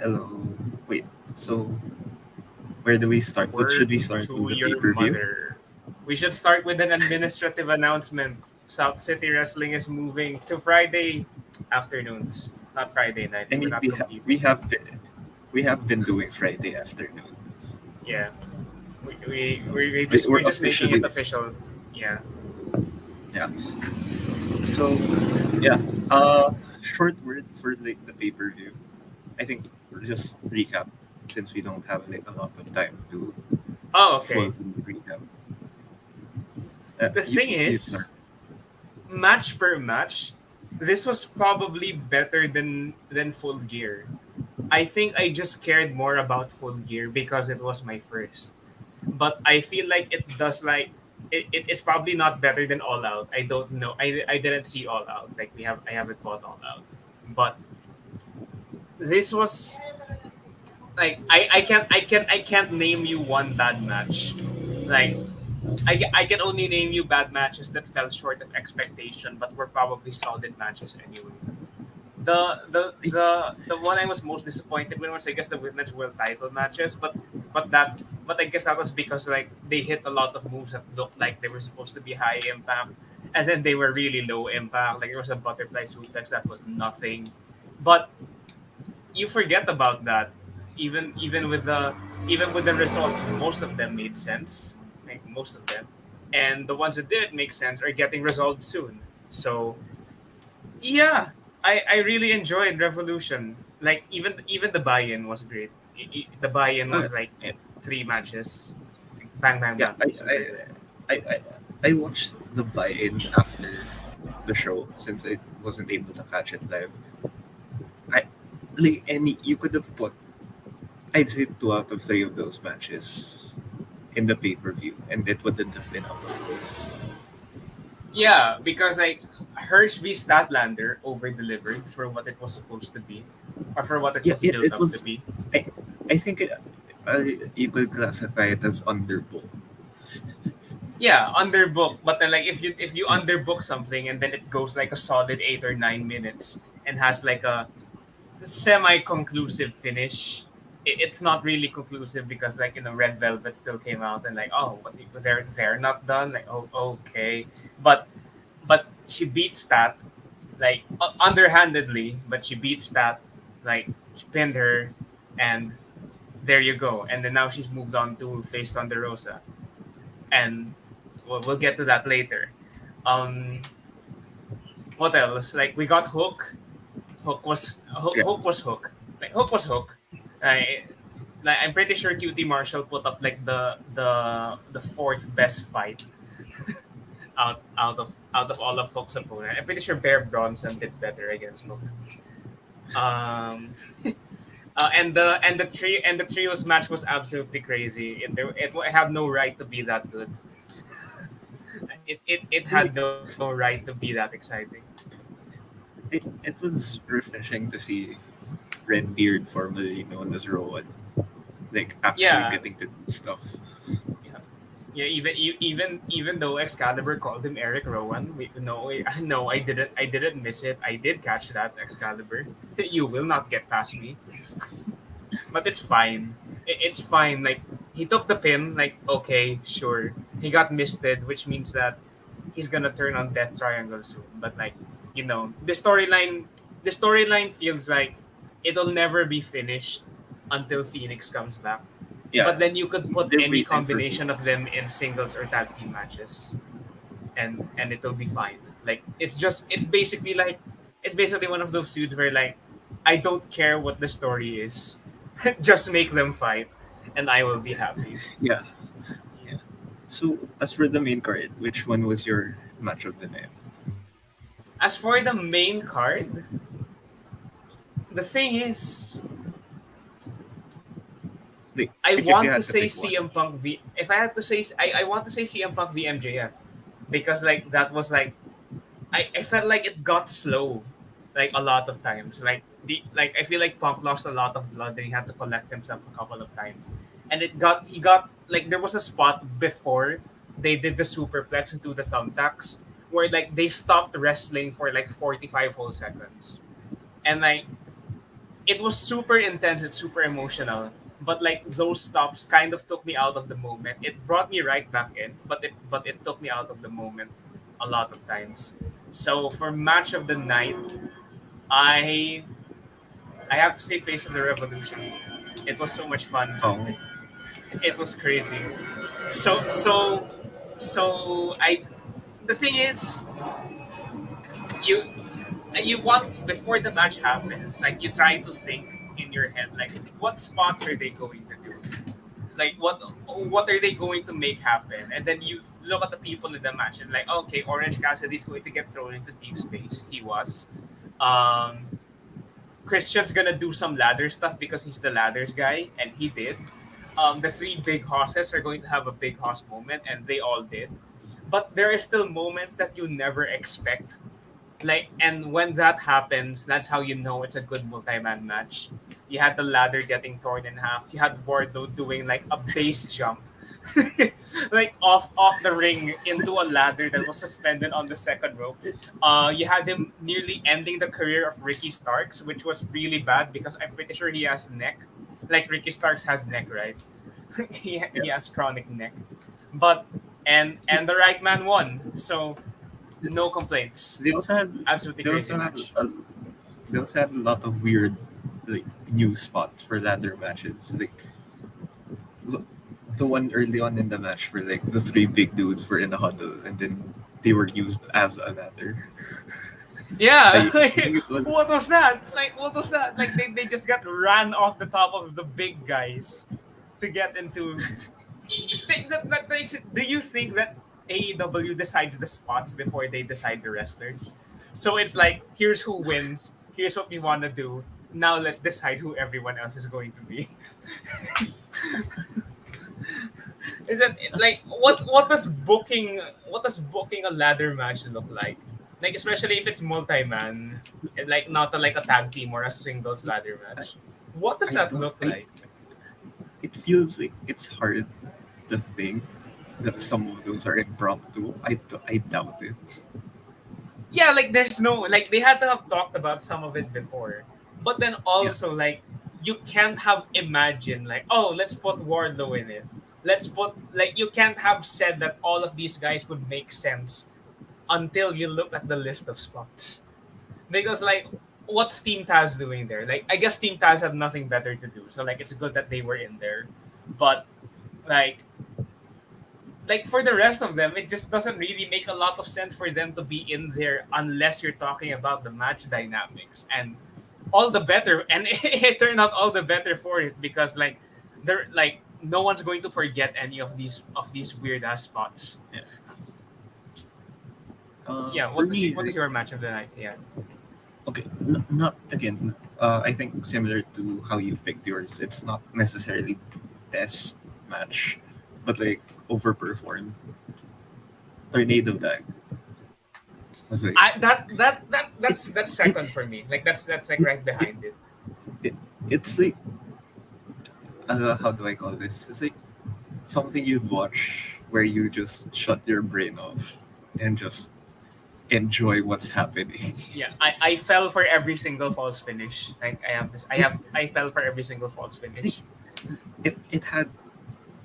Hello. Wait. So where do we start? What should we Word start with to the pay your per view? mother. We should start with an administrative announcement. South City Wrestling is moving to Friday afternoons, not Friday I nights. We're mean, not we have we competing. have been we have been doing Friday afternoons. Yeah, We're we're just making it officially official. Yeah. yeah. So yeah. Uh, Short word for the pay per view. I think we'll just recap since we don't have like a lot of time to Oh, fully okay. recap. The thing You start. is, match per match, this was probably better than Full Gear. I think I just cared more about Full Gear because it was my first. But I feel like it does like it's probably not better than All Out. I don't know. I didn't see All Out. Like I haven't bought All Out. But this was like I can't name you one bad match. Like I can only name you bad matches that fell short of expectation, but were probably solid matches anyway. The one I was most disappointed with was I guess the women's world title matches, but that but I guess that was because like they hit a lot of moves that looked like they were supposed to be high impact, and then they were really low impact. Like there was a butterfly suplex that was nothing, but you forget about that. Even with the results, most of them made sense. Like most of them, and the ones that didn't make sense are getting resolved soon. So yeah, I really enjoyed Revolution. Like even the buy-in was great. The buy-in Uh, was like yeah, 3 matches. Like, bang bang yeah. bang, super good. I watched the buy-in after the show since I wasn't able to catch it live. I like any you could have put I'd say 2 out of 3 of those matches in the pay per view, and it wouldn't have been out of place. Yeah, because like Hirsch v Statlander over delivered for what it was supposed to be, or for what it Yeah, was built it up to was. be. I I think you could classify it as underbooked. Yeah, underbook. But then like if you Yeah, underbook something and then it goes like a solid 8 or 9 minutes and has like a semi-conclusive finish. It's not really conclusive because like Red Velvet still came out and like oh what they're not done like oh okay but she beats that like underhandedly but she beats that like she pinned her and there you go and then now she's moved on to face Thunder Rosa and we'll get to that later. Um, what else? Like we got yeah. Hook was Hook. Like Hook was Hook. I, like I'm pretty sure QT Marshall put up like the fourth best fight out of all of Hook's opponent. I'm pretty sure Bear Bronson did better against Hook. Um, and the trios match was absolutely crazy. It had no right to be that good. It had Like, no right to be that exciting. it was refreshing to see Redbeard, formerly known as Rowan, like actually Yeah, getting to do stuff. yeah. Yeah, even though Excalibur called him Eric Rowan, no, I didn't miss it. I did catch that Excalibur. You will not get past me, but it's fine. It's fine. Like he took the pin. Like okay, sure. He got misted, which means that he's gonna turn on Death Triangle soon. But like the storyline feels like it'll never be finished until Phoenix comes back. Yeah, But then you could put they're any waiting for combination of Phoenix. them in singles or tag team matches, and it'll be fine. Like it's basically one of those feuds where like I don't care what the story is, just make them fight, and I will be happy. Yeah, yeah. So as for the main card, which one was your match of the night? As for the main card, the thing is, I Like if you want to had to say pick one. CM Punk v. If I had to say, I want to say CM Punk v MJF because like that was like I felt like it got slow, like a lot of times. Like I feel like Punk lost a lot of blood and he had to collect himself a couple of times, and he got like there was a spot before they did the superplex into the thumbtacks where like they stopped wrestling for like 45 whole seconds, and like it was super intense and super emotional. But like those stops kind of took me out of the moment. It brought me right back in, but it took me out of the moment a lot of times. So for match of the night, I I have to say Face of the Revolution. It was so much fun. Oh, It was crazy. So so so I the thing is you you want before the match happens, like you try to think in your head like what spots are they going to do? Like what are they going to make happen? And then you look at the people in the match and like, okay, Orange Cassidy is going to get thrown into deep space. He was. Um Christian's gonna do some ladder stuff because he's the ladders guy, and he did. The three big hosses are going to have a big hoss moment, and they all did. But there are still moments that you never expect. Like, and when that happens, that's how you know it's a good multi-man match. You had the ladder getting torn in half. You had Wardlow doing like a base jump, like off the ring into a ladder that was suspended on the second rope. You had him nearly ending the career of Ricky Starks, which was really bad because I'm pretty sure he has neck. Like Ricky Starks has neck, right? yeah. He has chronic neck, but and the right man won. So no complaints. They also had Absolutely they crazy also had match. they also had a lot of weird like new spots for ladder matches. Like the, the one early on in the match where like the three big dudes were in a huddle and then they were used as a ladder. Yeah, I think it was what was that? Like, what was that? Like, they just got ran off the top of the big guys to get into. Do you think that AEW decides the spots before they decide the wrestlers? So it's like, here's who wins, here's what we want to do. Now let's decide who everyone else is going to be. Is it like what does booking a ladder match look like? Like especially if it's multi-man, and like not like a it's tag team or a singles ladder I, match. What does I that don't look like? it feels like it's hard to think that some of those are impromptu. I doubt it. Yeah, like there's no like they had to have talked about some of it before. But then Yeah. also like you can't have imagined like, oh, let's put Wardlow in it. Let's put like you can't have said that all of these guys would make sense until you look at the list of spots. Because like what's Team Taz doing there? Like I guess Team Taz had nothing better to do. So like it's good that they were in there. But like for the rest of them, it just doesn't really make a lot of sense for them to be in there unless you're talking about the match dynamics. And all the better and it turned out all the better for it because like they're like no one's going to forget any of these weird ass spots. Yeah. Yeah, For me, what is your match of the night? Yeah. okay, not again. I think similar to how you picked yours. It's not necessarily best match, but like overperformed. Tornado Tag was like I it, that's it, second for me. Like that's like right it, behind it. it it's like how do I call this? It's like something you'd watch where you just shut your brain off and just enjoy what's happening. Yeah, I fell for every single false finish. Like It I fell for every single false like, finish. it had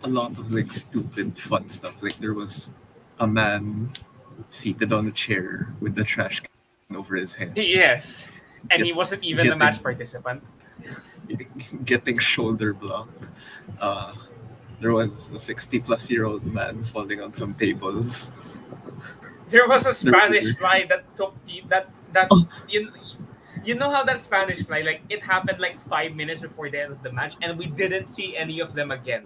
a lot of like stupid fun stuff. Like there was a man seated on a chair with the trash can over his head, Yes. And get, he wasn't even a match getting participant. getting shoulder blocked. Uh, there was a 60-plus-year-old man falling on some tables. There was a There Spanish were fly that took that oh you know how that Spanish fly like it happened like 5 minutes before the end of the match and we didn't see any of them again.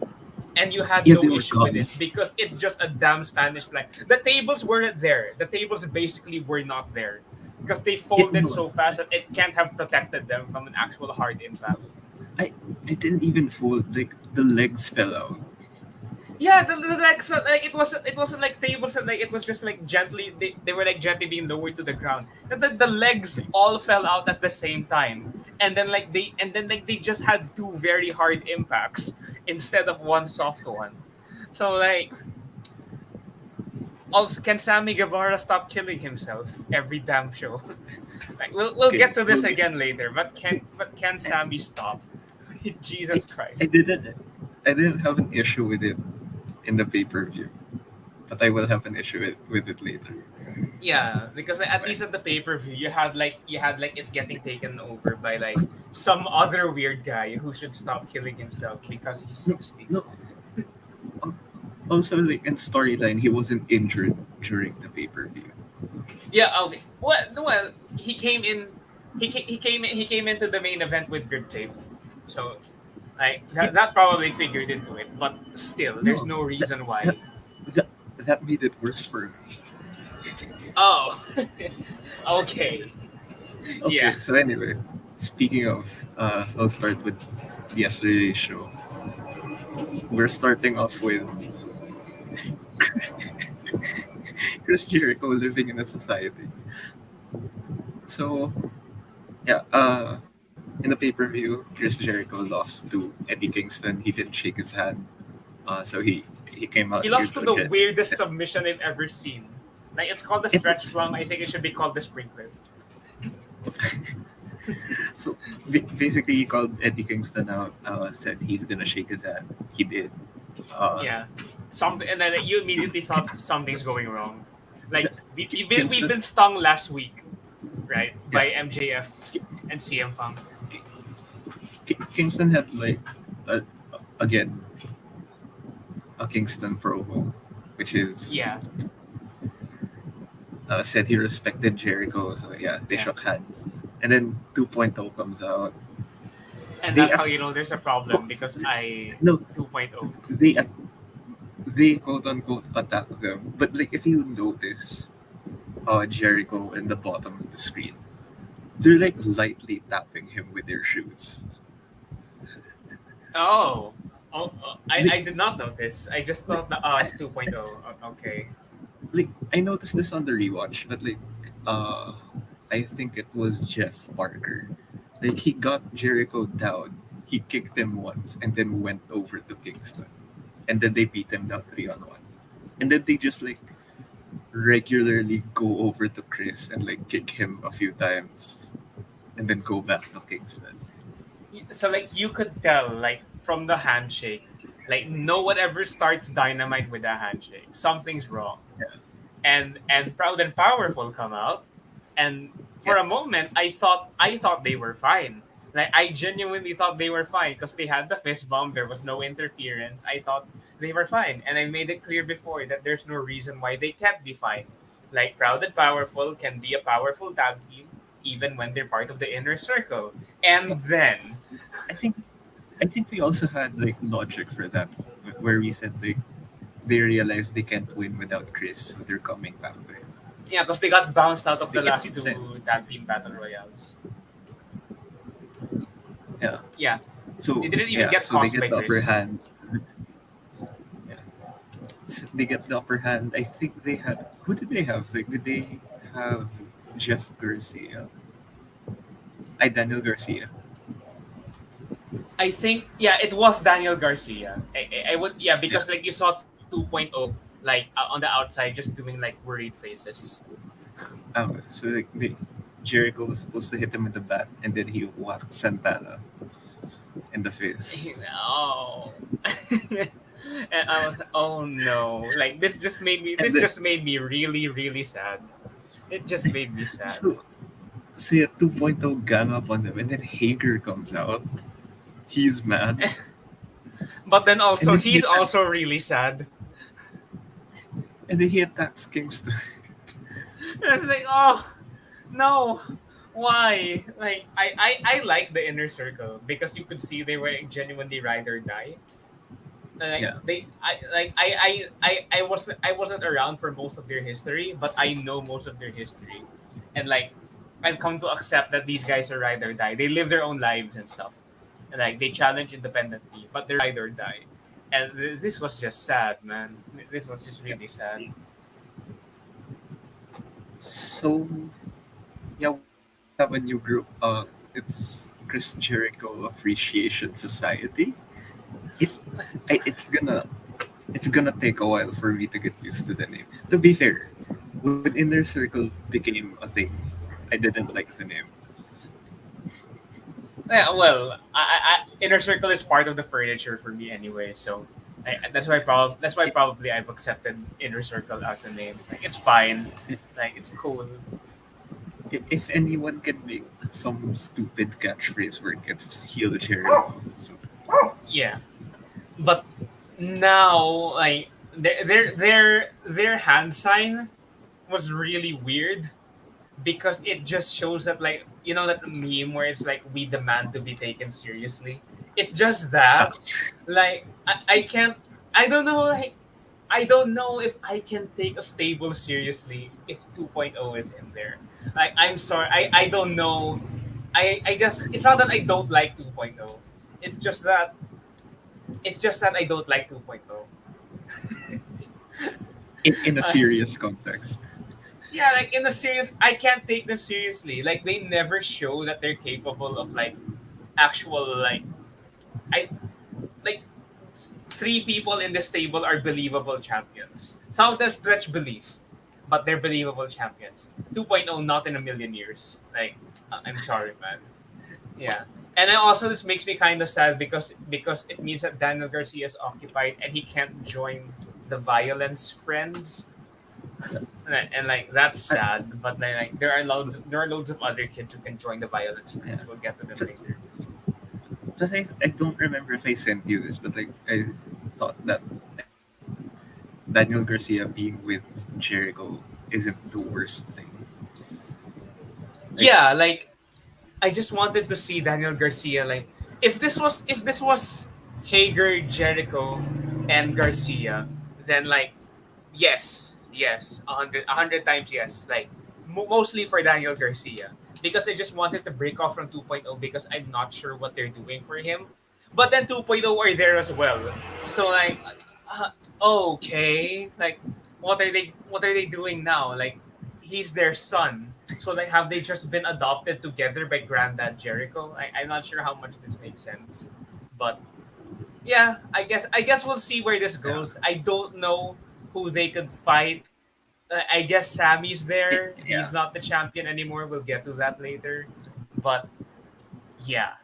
And you had yeah, no they were issue with gone. it because it's just a damn Spanish fly. The tables weren't there. The tables basically were not there because they Yeah, folded no, so fast that it can't have protected them from an actual hard impact. I they didn't even fold. Like the legs fell out. Yeah, the legs felt like it wasn't like tables and like it was just like gently they were like gently being lowered to the ground. And then the legs all fell out at the same time. And then they just had two very hard impacts instead of one soft one. So like Also, can Sammy Guevara stop killing himself every damn show? Like, we'll Okay, get to this well, again later, but can I, Sammy stop? I, Jesus I Christ. didn't I didn't have an issue with it in the pay per view, but I will have an issue with it later. Yeah, because at least at the pay per view, you had like it getting taken over by like some other weird guy who should stop killing himself because he's No, 60. no. al- Also, like in storyline, he wasn't injured during the pay per view. Yeah, okay. Well, he came into the main event with grip tape, so like Yeah, that probably figured into it. But still, there's no, no that reason that why. that, that made it worse for me. Oh, okay, yeah. Okay, so anyway, speaking of, I'll start with yesterday's show. We're starting off with Chris Jericho living in a society. So yeah, in the pay per view, Chris Jericho lost to Eddie Kingston. He didn't shake his hand. So he came out He here lost to to the address it. weirdest submission I've ever seen. Like it's called the It stretch was slum. I think it should be called the sprinkler. so basically he called Eddie Kingston out. Said he's gonna shake his hand. He did. Uh, Yeah, something, and then you immediately thought something's going wrong. Like we've Kingston, been stung last week, right, yeah, by MJF and CM Punk. Kingston had like a, again a Kingston promo, which is Yeah, said he respected Jericho. So yeah, they yeah, shook hands, and then 2.0 comes out. and They that's ac- how you know there's a problem because I no, 2.0. they they quote unquote attack them, but like if you notice, Jericho in the bottom of the screen, they're like lightly tapping him with their shoes. Oh. I Like, did not notice. I just like, thought that oh it's 2.0. Okay. like I noticed this on the rewatch, but like uh I think it was Jeff Parker. Like he got Jericho down, he kicked him once, and then went over to Kingston, and then they beat him down 3-1, and then they just like regularly go over to Chris and like kick him a few times, and then go back to Kingston. So like you could tell like from the handshake, like no one ever starts Dynamite with a handshake. Something's wrong. Yeah, And Proud and so, Powerful come out, and for yeah, a moment I thought they were fine. Like I genuinely thought they were fine because they had the fist bump. There was no interference. I thought they were fine, and I made it clear before that there's no reason why they can't be fine. Like Proud and Powerful can be a powerful tag team even when they're part of the inner circle. yeah. And then I think I think we also had like logic for that, where we said like they realized they can't win without Chris, so they're coming back to him. yeah, because they got bounced out of the Like it last made two sense. tag team battle royales. Yeah. Yeah, So they didn't even yeah, get so they cost get by the upper Chris. hand. Yeah, they get the upper hand. I think they had, who did they have? Like, did they have Jeff Garcia? I Daniel Garcia. I think yeah, it was Daniel Garcia. I would yeah Yeah. because like you saw 2.0 like on the outside just doing like worried faces. So like Jericho was supposed to hit him with the bat, and then he whacked Santana in the face. Oh. And I was oh no, like And this then just made me really really sad. It just made me sad. so so yeah, 2.0 gang up on them, and then Hager comes out. He's mad, But then and also then he he's attacks, also really sad. Kingston. It's like oh no, why? Like I like the inner circle because you could see they were genuinely ride or die. Like Yeah, they I wasn't around for most of their history, but I know most of their history. And like I've come to accept that these guys are ride or die. They live their own lives and stuff. And like they challenge independently, but they're ride or die. And this was just sad, man. This was just yeah. really sad. So yeah, we have a new group. It's Chris Jericho Appreciation Society. It, it's gonna. it's gonna take a while for me to get used to the name. To be fair, when Inner Circle became a thing, I didn't like the name. Yeah, well, inner circle is part of the furniture for me anyway, so that's why probably I've accepted inner circle as a name. Like it's fine, like it's cool. If anyone can make some stupid catchphrase work, it's heel Jericho. So Yeah, but now like their hand sign was really weird because it just shows that like you know that meme where it's like we demand to be taken seriously. It's just uh, that like I can't I don't know like I don't know if I can take a stable seriously if 2.0 is in there. Like I'm sorry, I don't know. I just it's not that I don't like 2.0. It's just that I don't like 2.0. in a serious context, Yeah, like in a serious, I can't take them seriously. Like they never show that they're capable of like actual like I like three people in this table are believable champions. Some of them stretch belief, but they're believable champions. 2.0 not in a million years. Like I'm sorry, man. Yeah. And then also this makes me kind of sad because it means that Daniel Garcia is occupied and he can't join the violence friends. And like that's I, sad, but then like there are loads of other kids who can join the violence yeah. friends. We'll get to them But, later. but I don't remember if I sent you this, but like I thought that Daniel Garcia being with Jericho isn't the worst thing. Like Yeah, like I just wanted to see Daniel Garcia. Like if this was Hager, Jericho, and Garcia, then like yes, a hundred times yes. Like mostly for Daniel Garcia because I just wanted to break off from 2.0 because I'm not sure what they're doing for him. But then 2.0 are there as well. So like, uh, okay, like what are they doing now? Like he's their son. So like have they just been adopted together by Granddad Jericho? I'm not sure how much this makes sense, but yeah, I guess we'll see where this yeah, goes. I don't know who they could fight. I guess Sammy's there. yeah, He's not the champion anymore. We'll get to that later. But yeah,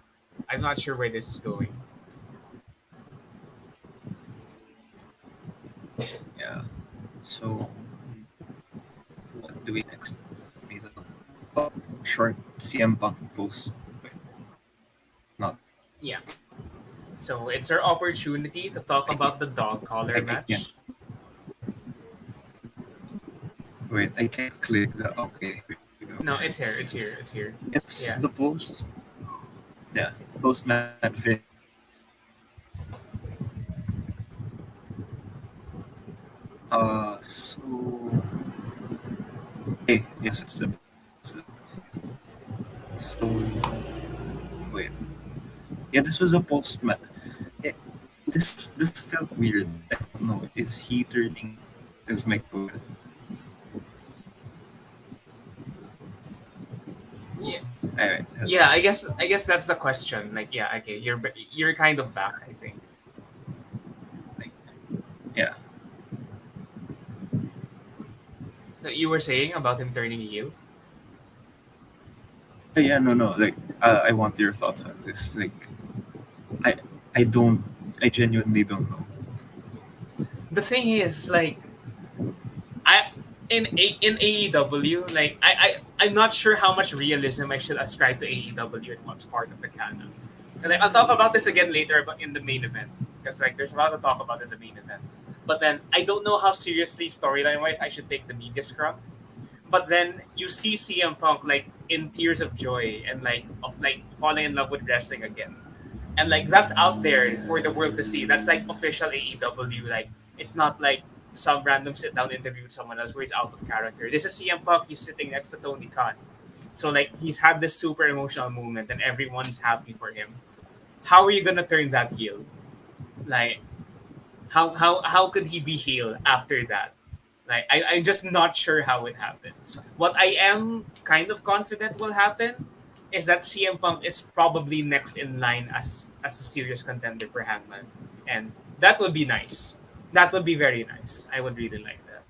I'm not sure where this is going. yeah. So what do we next? We don't- Oh, short CM Punk post. Wait, not. Yeah. So it's our opportunity to talk I can't. about the dog collar I can't. match. Wait, I can't click the. Okay, here we go. No, it's here. It's here. It's here. It's Yeah. the post. Yeah, post match finish. So hey, yes, it's the so wait. Yeah, this was a post match. Eh, this felt weird. I don't know. Is he turning heel? Is my question. Yeah. Alright, Yeah, I guess that's the question. Like, yeah, okay, you're kind of back, I think. Like, yeah. you were saying about him turning heel. Yeah, no, no. Like, I want your thoughts on this. Like, I, I don't. I genuinely don't know. The thing is, like, I in AEW, like, I'm not sure how much realism I should ascribe to AEW and what's part of the canon. And like, I'll talk about this again later, but in the main event, because like, there's a lot to talk about in the main event. But then I don't know how seriously storyline wise I should take the media scrum. But then you see CM Punk like in tears of joy and like of like falling in love with wrestling again, and like that's out there for the world to see. That's like official AEW. Like it's not like some random sit down interview with someone else where he's out of character. This is CM Punk. He's sitting next to Tony Khan, so like he's had this super emotional moment and everyone's happy for him. How are you gonna turn that heel? Like how could he be heel after that? Like I'm just not sure how it happens. What I am kind of confident will happen is that CM Punk is probably next in line as a serious contender for Hangman, and that would be nice. That would be very nice. I would really like that.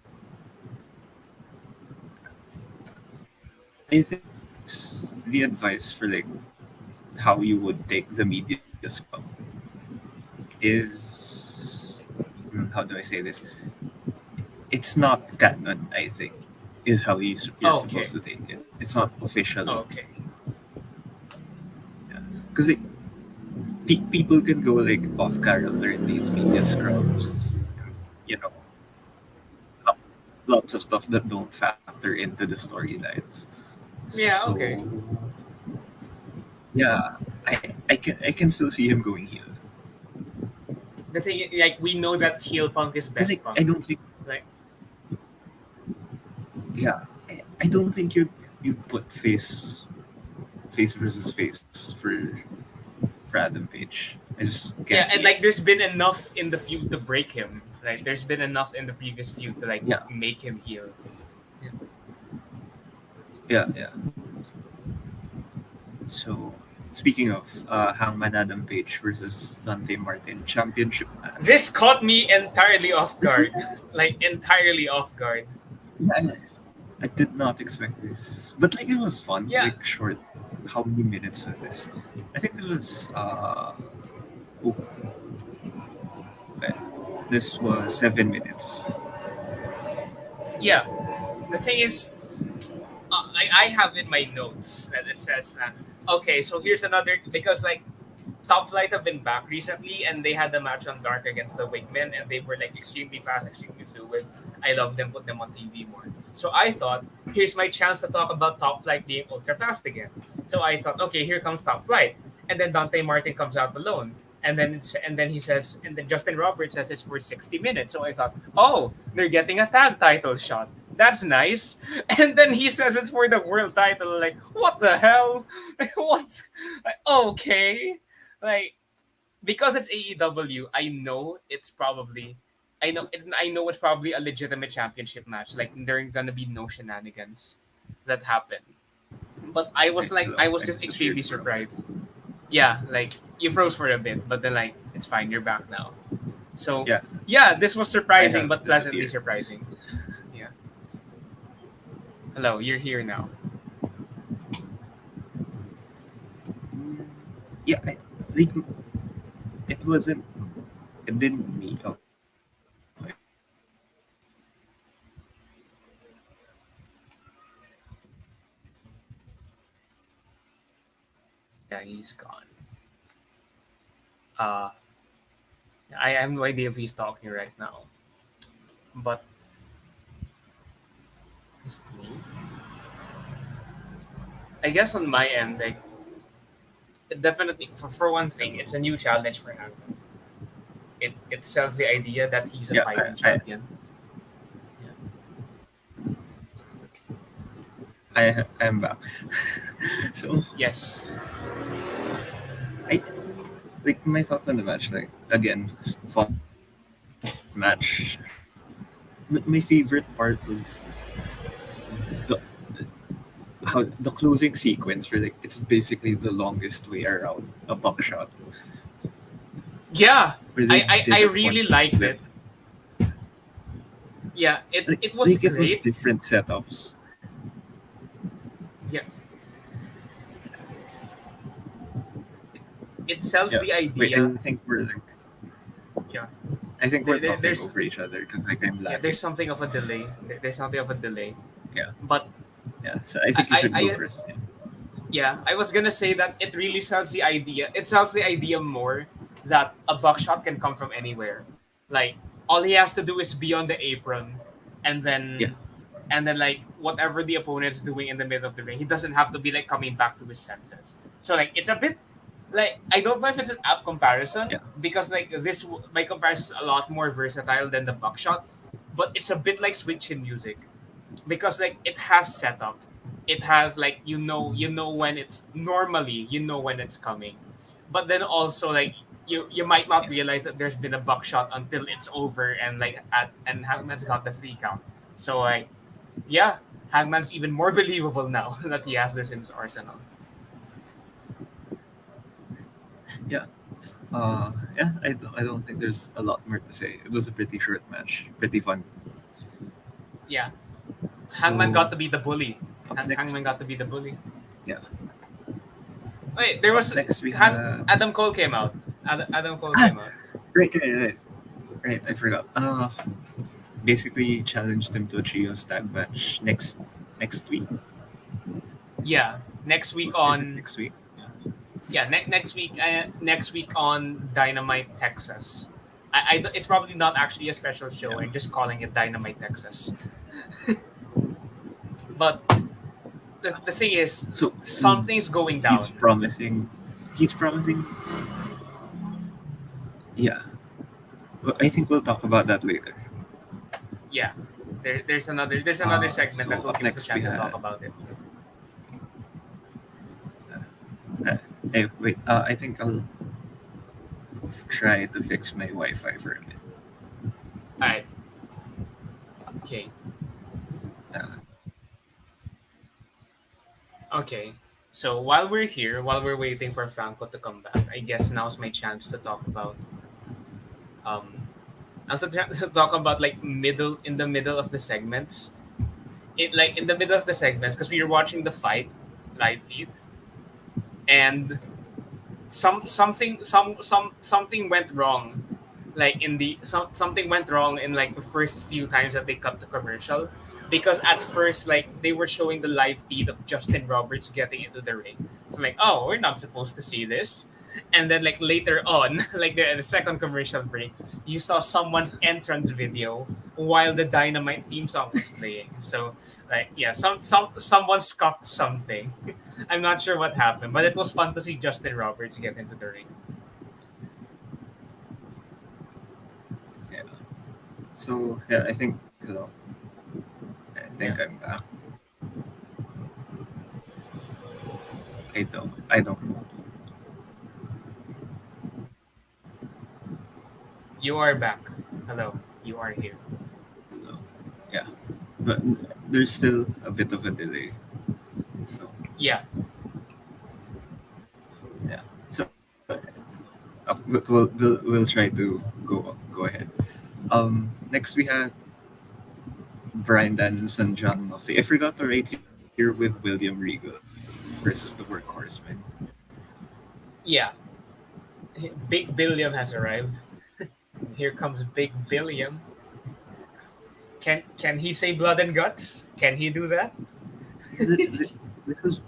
I think the advice for like how you would take the media scrum is how do I say this? It's not canon. I think is how you're Okay. supposed to take it. It's not official. Okay. Yeah, because like, people can go like off character in these media scrums. You know, lo- lots of stuff that don't factor into the storylines. Yeah. So Okay. yeah, I can still see him going heel The thing, like, we know that heel punk is because best like punk. I don't think Like, yeah I don't think you put face versus face for Adam Page. I just can't yeah, see and it. like, there's been enough in the feud to break him. Like, there's been enough in the previous feud to like Yeah, make him heel. Yeah. yeah. So speaking of Hangman Adam Page versus Dante Martin championship match. This caught me entirely off This one, guard. Like, entirely off guard. yeah, I did not expect this, but like it was fun. Yeah. Like short, how many minutes was this? I think this was oh, wait, this was 7 minutes. Yeah. The thing is, I have in my notes that it says that, okay, so here's another, because like Top Flight have been back recently, and they had the match on Dark against the Wigmen, and they were like extremely fast, extremely fluid. I love them, put them on TV more. So I thought, here's my chance to talk about Top Flight being ultra fast again. So I thought, okay, here comes Top Flight, and then Dante Martin comes out alone, and then he says, and then Justin Roberts says it's for 60 minutes. So I thought, oh, they're getting a tag title shot. That's nice. And then he says it's for the world title. Like, what the hell? What's like, okay? Like, because it's AEW, I know it's probably, I know it's probably a legitimate championship match. Like, there are gonna be no shenanigans that happen. But I was like, Hello, I was I just disappeared extremely for a surprised. bit. Yeah, like, you froze for a bit, but then like, it's fine, you're back now. So Yeah, yeah, this was I surprising, have but pleasantly disappeared. surprising. Yeah. Hello, you're here now. Mm, yeah, like it wasn't. It didn't meet. Okay, Yeah, he's gone. Uh, I have no idea if he's talking right now, but is it me? I guess on my end, like, it definitely, for one thing, it's a new challenge for him. It sells the idea that he's a yeah, fighting I champion. Yeah. I'm back. So Yes. I like my thoughts on the match. Like again, it's fun match. My favorite part was the how the closing sequence for like it's basically the longest way around a buckshot Yeah, where they I did a really bunch of liked flip it. Yeah, it was like it was great. different setups. Yeah, it sells Yeah. the Wait, idea. Yeah, I think we're talking there's over each other because like I'm yeah, lagging. there's something of a delay. There's something of a delay. Yeah. But Yeah. So I think you should go I first. Yeah. yeah, I was gonna say that it really sells the idea. It sells the idea more that a buckshot can come from anywhere. Like, all he has to do is be on the apron, and Yeah. then like whatever the opponent's doing in the middle of the ring, he doesn't have to be like coming back to his senses. So like, it's a bit like, I don't know if it's an app comparison, Yeah. because like my comparison is a lot more versatile than the buckshot, but it's a bit like switch in music, because like it has setup, it has like, you know when it's normally, you know when it's coming, but then also like, you might not Yeah. realize that there's been a buckshot until it's over, and like and Hangman's got the 3 count. So like, yeah, Hangman's even more believable now that he has this in his arsenal. Yeah. I don't think there's a lot more to say. It was a pretty short match, pretty fun. Yeah, Hangman So got to be the bully. up next, Hangman got to be the bully. yeah, Wait, there up was next we have Adam Cole came out. Adam Cole ah came out. right. I forgot. Basically challenged him to a trios tag match next week. Yeah, next week Is it on next week? yeah next week on Dynamite Texas. It's probably not actually a special show. Yeah. I'm just calling it Dynamite Texas. But the thing is, So something's going he's down. promising. He's promising. Yeah. Well, I think we'll talk about that later. Yeah, there's another segment that So will up give us a next we chance to talk had. about it. Hey, wait. I think I'll try to fix my Wi-Fi for a bit. All right. Okay. Uh, Okay. So while we're here, while we're waiting for Franco to come back, I guess now's my chance to talk about um now's the chance to talk about like middle in the middle of the segments. It like in the middle of the segments because we were watching the fight live feed and something went wrong like in the something went wrong in like the first few times that they cut the commercial because at first like they were showing the live feed of Justin Roberts getting into the ring, so like, oh, we're not supposed to see this. And then like later on like the second commercial break, you saw someone's entrance video while the Dynamite theme song was playing. So like, yeah, someone scuffed something. I'm not sure what happened, but it was fun to see Justin Roberts get into the ring. yeah. So yeah, I think hello. I Yeah, think I'm back. I don't know. you are back. Hello, you are here. Hello. Yeah, but there's still a bit of a delay. So Yeah, yeah. So but we'll try to go ahead. Next we had Brian Danielson, John Moxley. I forgot to write here with William Regal versus the Workhorsemen. yeah. Big Billiam has arrived. Here comes Big Billiam. Can he say blood and guts? Can he do that? This was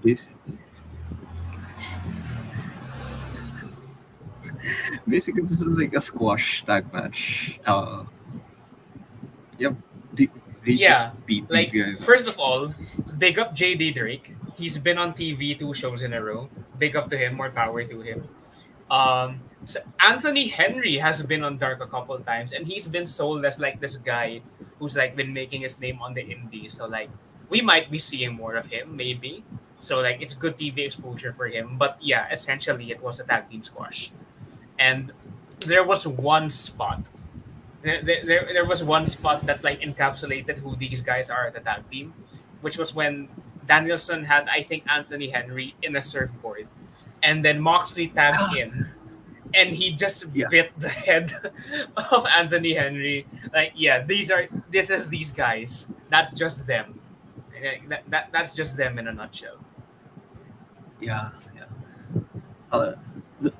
basically this is like a squash tag match. Yep, they just Yeah, beat these like guys up. first of all, big up JD Drake. He's been on TV 2 shows in a row. Big up to him. More power to him. So Anthony Henry has been on Dark a couple of times, and he's been sold as like this guy who's like been making his name on the indies. So like we might be seeing more of him, maybe. So like it's good TV exposure for him. But yeah, essentially it was a tag team squash, and there was one spot. There was one spot that like encapsulated who these guys are at the tag team, which was when Danielson had I think Anthony Henry in a surfboard, and then Moxley tagged in and he just Yeah, bit the head of Anthony Henry. Like, yeah, this is these guys. That's just them. That's just them in a nutshell. yeah. The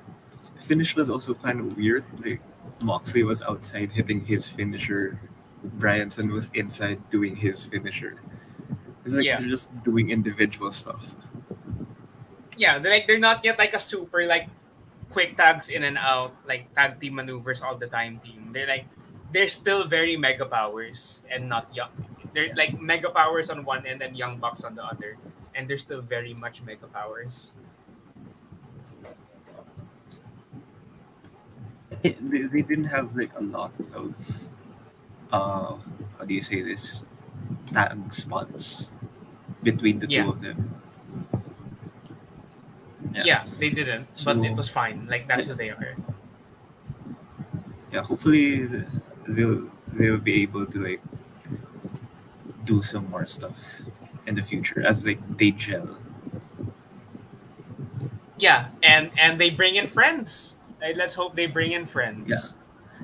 finish was also kind of weird. Like Moxley was outside hitting his finisher. Bryanson was inside doing his finisher. It's like Yeah, they're just doing individual stuff. yeah. They're not yet like a super like quick tags in and out like tag team maneuvers all the time team. They're still very mega powers and not young. They're like mega powers on one end and young bucks on the other, and they're still very much mega powers. They didn't have like a lot of uh how do you say this, tag spots between the two Yeah, of them. Yeah. yeah, they didn't, but it So was fine. Like that's I, who they are. yeah, hopefully they'll be able to like do some more stuff in the future as like they gel. Yeah, and they bring in friends. Let's hope they bring in Yeah. friends.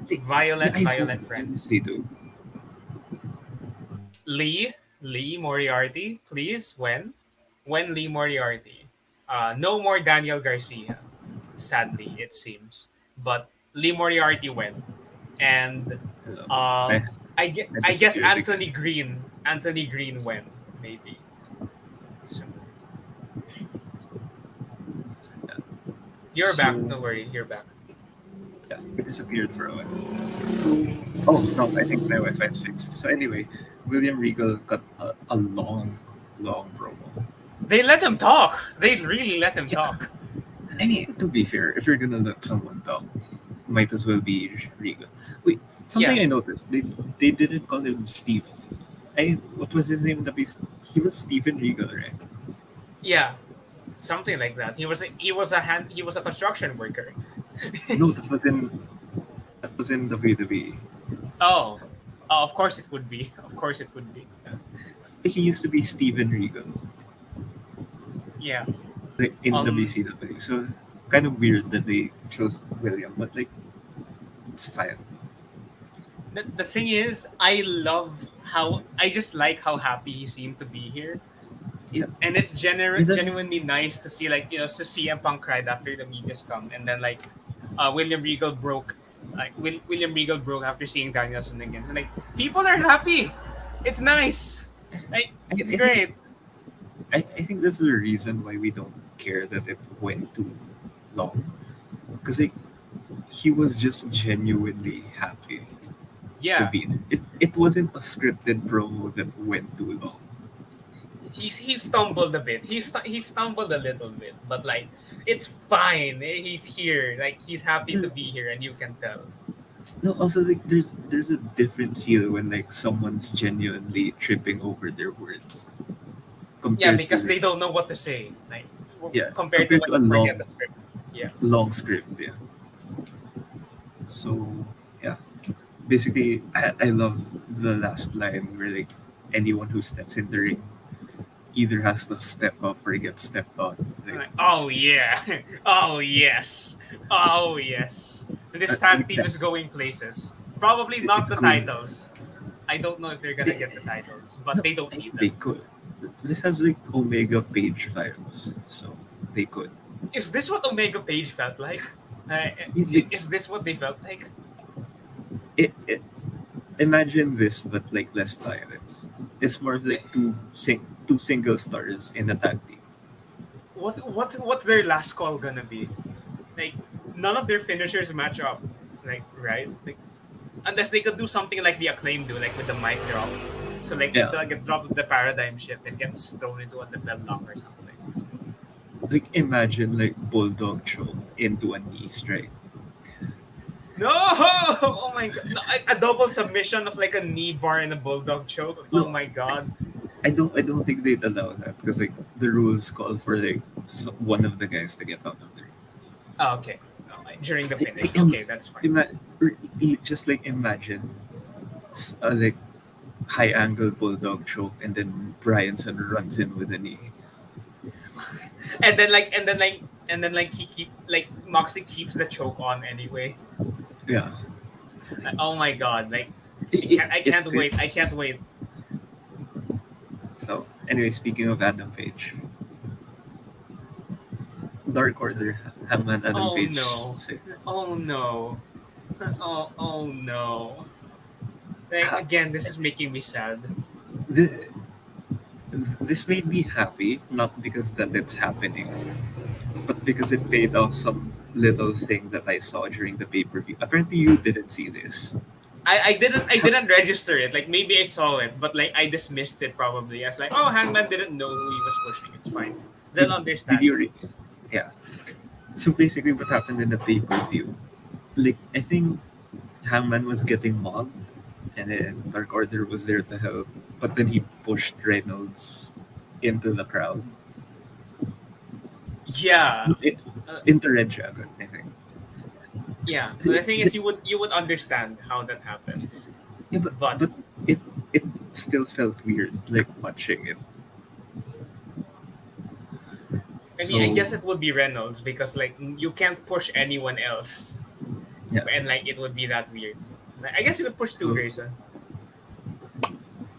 They, yeah, Violent I hope friends. they do. Lee Lee Moriarty, please. When Lee Moriarty. No more Daniel Garcia. Sadly, it seems. But Lee Moriarty went, and I I I guess disappeared again. Anthony Green went maybe. So Yeah. you're back. So Don't worry, you're back. yeah, I disappeared for a while. So oh no, I think my Wi-Fi is fixed. So anyway, William Regal cut a long, long promo. They let him talk. They really let him Yeah, talk. I mean to be fair, if you're gonna let someone talk, might as well be Regal. Wait, Yeah, something I noticed they didn't call him Steve. I what was his name? He was Steven Regal, right? yeah, something like that. He was a construction worker. No, that was in WWE. Oh, of course it would be. Of course it would be. He used to be Steven Regal, Yeah. like in Um. WCW. So kind of weird that they chose William, but like it's fine. The thing is, I just like how happy he seemed to be here, Yeah, and it's with that, genuinely nice to see to see CM Punk cried after the media's come, and then William Regal broke, William Regal broke after seeing Danielson again. So people are happy. It's nice. It's I think great. I think that's the reason why we don't care that it went too long, because like he was just genuinely happy to Yeah, be there. It wasn't a scripted promo that went too long. he stumbled a bit. He stumbled a little bit, but it's fine. He's here. He's happy to No, be here, and you can tell. no, also like there's a different feel when like someone's genuinely tripping over their words Yeah, compared to because like they don't know what to say. yeah, Compared to compared when to a you forget the script. Yeah. long script. Yeah. So yeah, basically, I love the last line where like anyone who steps in the ring either has to step up or get stepped on. Like Oh yeah. Oh yes. Oh yes. This tag like team is that's going places. Probably not it's the going. titles. I don't know if they're gonna They, get the titles, but no, they don't I need think them. they could. This has like Omega Page vibes, so they could. Is this what Omega Page felt like? Uh, It, is this what they felt like? it, imagine this, but like less violence. It's more of like two single stars in a tag team. What's their last call gonna be? Like none of their finishers match up. Right? Unless they could do something like the Acclaim do, like with the mic drop. So Yeah, like a drop of the paradigm shift and gets thrown into a deadlock or something. like imagine like Bulldog choke into a knee strike. No! Oh my god! No, a double submission of like a knee bar and a bulldog choke. Oh No, my god! I don't think they'd allow that because like the rules call for like one of the guys to get out of the ring. Oh, okay. No, during the finish. Like, Okay, that's fine. just like imagine like high angle bulldog choke and then Bryanson runs in with a knee. And then he keep Moxie keeps the choke on anyway. Yeah, Oh my god! I it can't wait. I can't fits. wait. So anyway, speaking of Adam Page, Dark Order, Hangman Adam Oh Page. no! So, Oh no! Oh no! ha- Again, this is making me sad. the, this made me happy, not because that it's happening, but because it paid off some little thing that I saw during the pay per view. Apparently, you didn't see this. I didn't register it. Like maybe I saw it, but I dismissed it probably as oh Hangman didn't know who he was pushing. It's fine. They'll Did understand. you? Yeah. So basically, what happened in the pay per view? Like I think Hangman was getting mobbed, and then Dark Order was there to help, but then he pushed Reynolds into the crowd, Yeah. I- Uh, into Red Dragon, I think. yeah. So, But the thing is you would understand how that happens. yeah, But but it still felt weird, like watching it. I mean, I So guess it would be Reynolds because like you can't push anyone else, yeah, and like it would be that weird. Like, I guess you could push two so Grayson.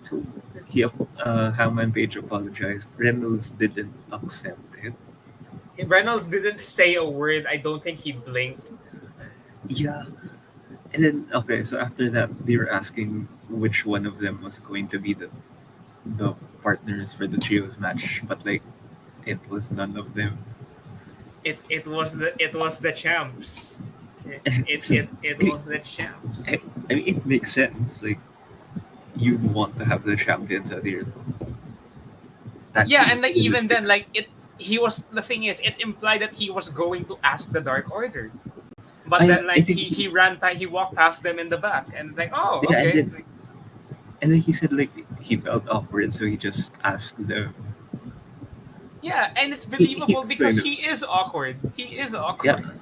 so Hangman Page apologized. Reynolds didn't accept it. Reynolds didn't say a word. I don't think he blinked. Yeah, and then okay, so after that, they were asking which one of them was going to be the partners for the trios match, but like it was none of them. It was the champs. It And it it's just, it, it I, was the champs. I mean, it makes sense. Like you'd want to have the champions as your tag Yeah, team and like even then, realistically. like it, he was the thing is, it's implied that he was going to ask the Dark Order, but then I like think he walked past them in the back, and it's like, oh, yeah, okay. Like, and then he said like he felt awkward, so he just asked them. yeah, and it's He believable because explained he it. is awkward. He is Yeah, awkward.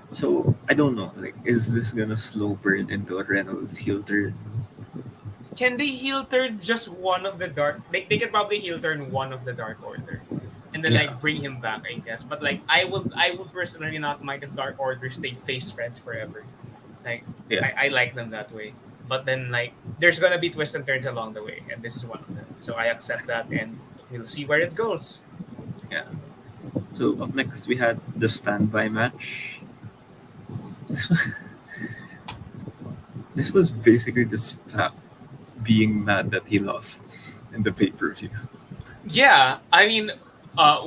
so I don't know. Like, is this gonna slow burn into a Reynolds heel turn? Can they heel turn just one of the dark? They can probably heel turn one of the Dark Order, and then Yeah, like bring him back, I guess. But like I would personally not mind if Dark Order stayed face friends forever. Like yeah, I like them that way. But then like there's gonna be twists and turns along the way, and this is one of them. So I accept that, and we'll see where it goes. yeah. So up next we had the standby match. This was, this was basically just Pac being mad that he lost in the pay per view. Yeah, I mean,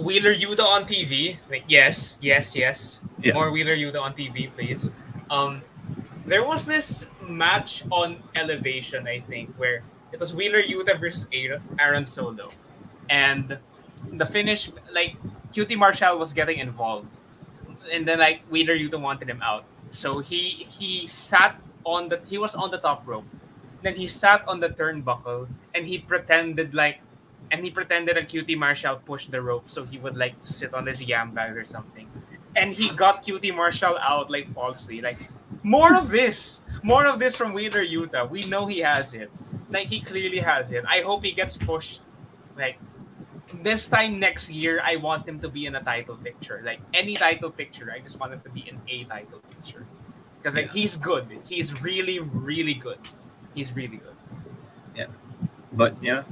Wheeler Yuta on TV. Like, yes, yes, yes. Yeah, More Wheeler Yuta on TV, please. Um, there was this match on Elevation, I think, where it was Wheeler Yuta versus Aaron Solo, and the finish, like QT Marshall was getting involved, and then like Wheeler Yuta wanted him out, so he was on the top rope, then he sat on the turnbuckle, and he pretended that QT Marshall pushed the rope so he would like sit on his yam bag or something, and he got QT Marshall out like falsely. Like, more of this from Wheeler Yuta. We know he has it. Like, he clearly has it. I hope he gets pushed. Like, this time next year, I want him to be in a title picture. Like, any title picture, I just want him to be in a title picture. Because like yeah, he's good. He's really, really good. He's really good. yeah. But yeah,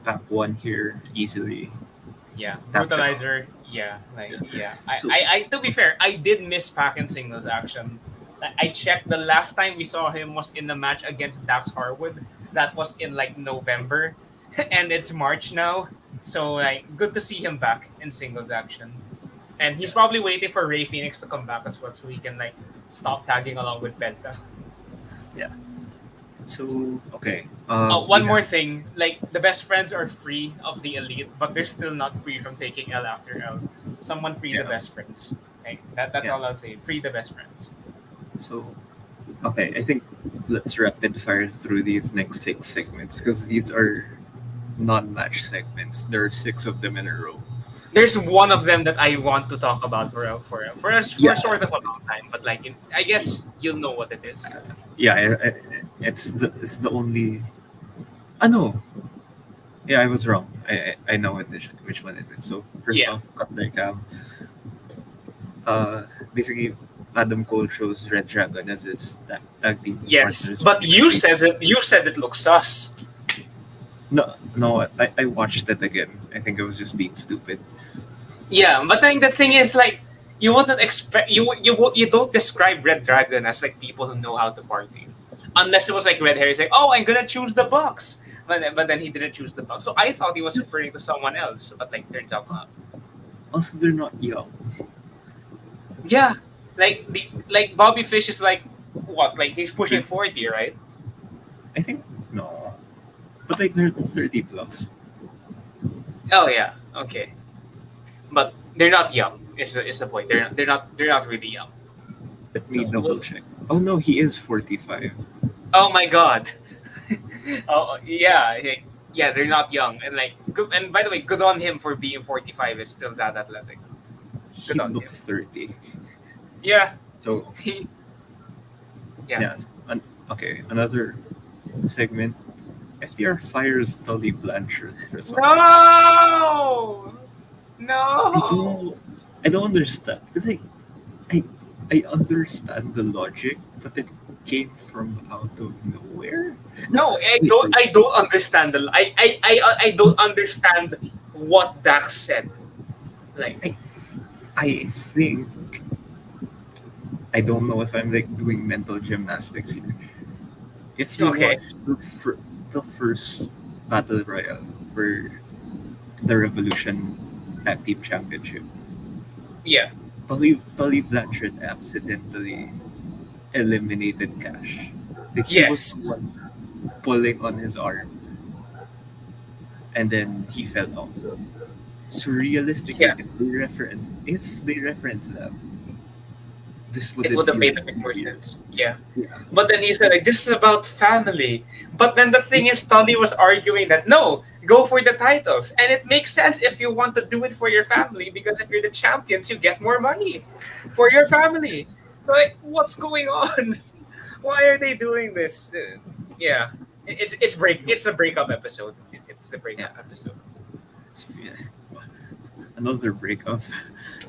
Pac won here easily. Yeah, Tapped it out. brutalizer. Yeah, like Yeah. yeah. So I to be fair, I did miss Pac and Singles action. I checked the last time we saw him was in the match against Dax Harwood. That was in like November, and it's March now. So like, good to see him back in singles action. And he's yeah, probably waiting for Ray Phoenix to come back as well, so he can like stop tagging along with Penta. yeah. So okay, Oh, we one more have thing. Like, the best friends are free of the elite, but they're still not free from taking L after L. Someone free the yeah, best friends. Like, that's yeah. all I'll say. Free the best friends. So okay, I think let's rapid fire through these next six segments because these are non-match segments. There are six of them in a row. There's one of them that I want to talk about for Yeah, sort of a long time, but like I guess you'll know what it is. yeah. It's the only. I know. Yeah, I was wrong. I know which one it is. So first Yeah. off, Cutler Cam. Uh, basically, Adam Cole chose Red Dragon as his tag team Yes, partners for but NXT. you said it looks sus. No, no, I watched it again. I think I was just being stupid. Yeah, but then the thing is, like, you wouldn't expect you don't describe Red Dragon as like people who know how to party, unless it was like Red Hair. He's like, oh, I'm gonna choose the Bucks, but then he didn't choose the Bucks. So I thought he was referring to someone else, but like turns out not. Also, they're not young. Yeah, like Bobby Fish is like what? Like he's pushing They're, 40, right? I think no, but like they're 30 plus. Oh yeah, okay, but they're not young. Is the point? They're not really young. Let me So double check. Oh no, he is 45. oh my god. Oh yeah, yeah, they're not young, and like, good, and by the way, good on him for being 45 and still that athletic. He Good on him. looks 30. Yeah, So yeah. yes, okay, another segment. FTR fires Tully Blanchard for some reason. No, I No. don't I don't understand. It's like I I understand the logic, but it came from out of nowhere. No, No, I wait, don't. I don't understand the. I don't understand what Dax said. Like, I I think I don't know if I'm like doing mental gymnastics here. If you okay, watch the first battle royale for the Revolution Tag Team Championship, yeah, Tully Blanchard accidentally eliminated Cash. Like he was the yes, one pulling on his arm, and then he fell off. So realistically, yeah. if they reference that, this It wouldn't would have feel made a bit more weird. sense. Yeah. Yeah. But then he said, like, this is about family. But then the thing is, Tully was arguing that no, go for the titles. And it makes sense if you want to do it for your family, because if you're the champions, you get more money for your family. Like, what's going on? Why are they doing this? Yeah. It's a breakup episode. It's the Yeah. breakup episode. Yeah. Another breakup.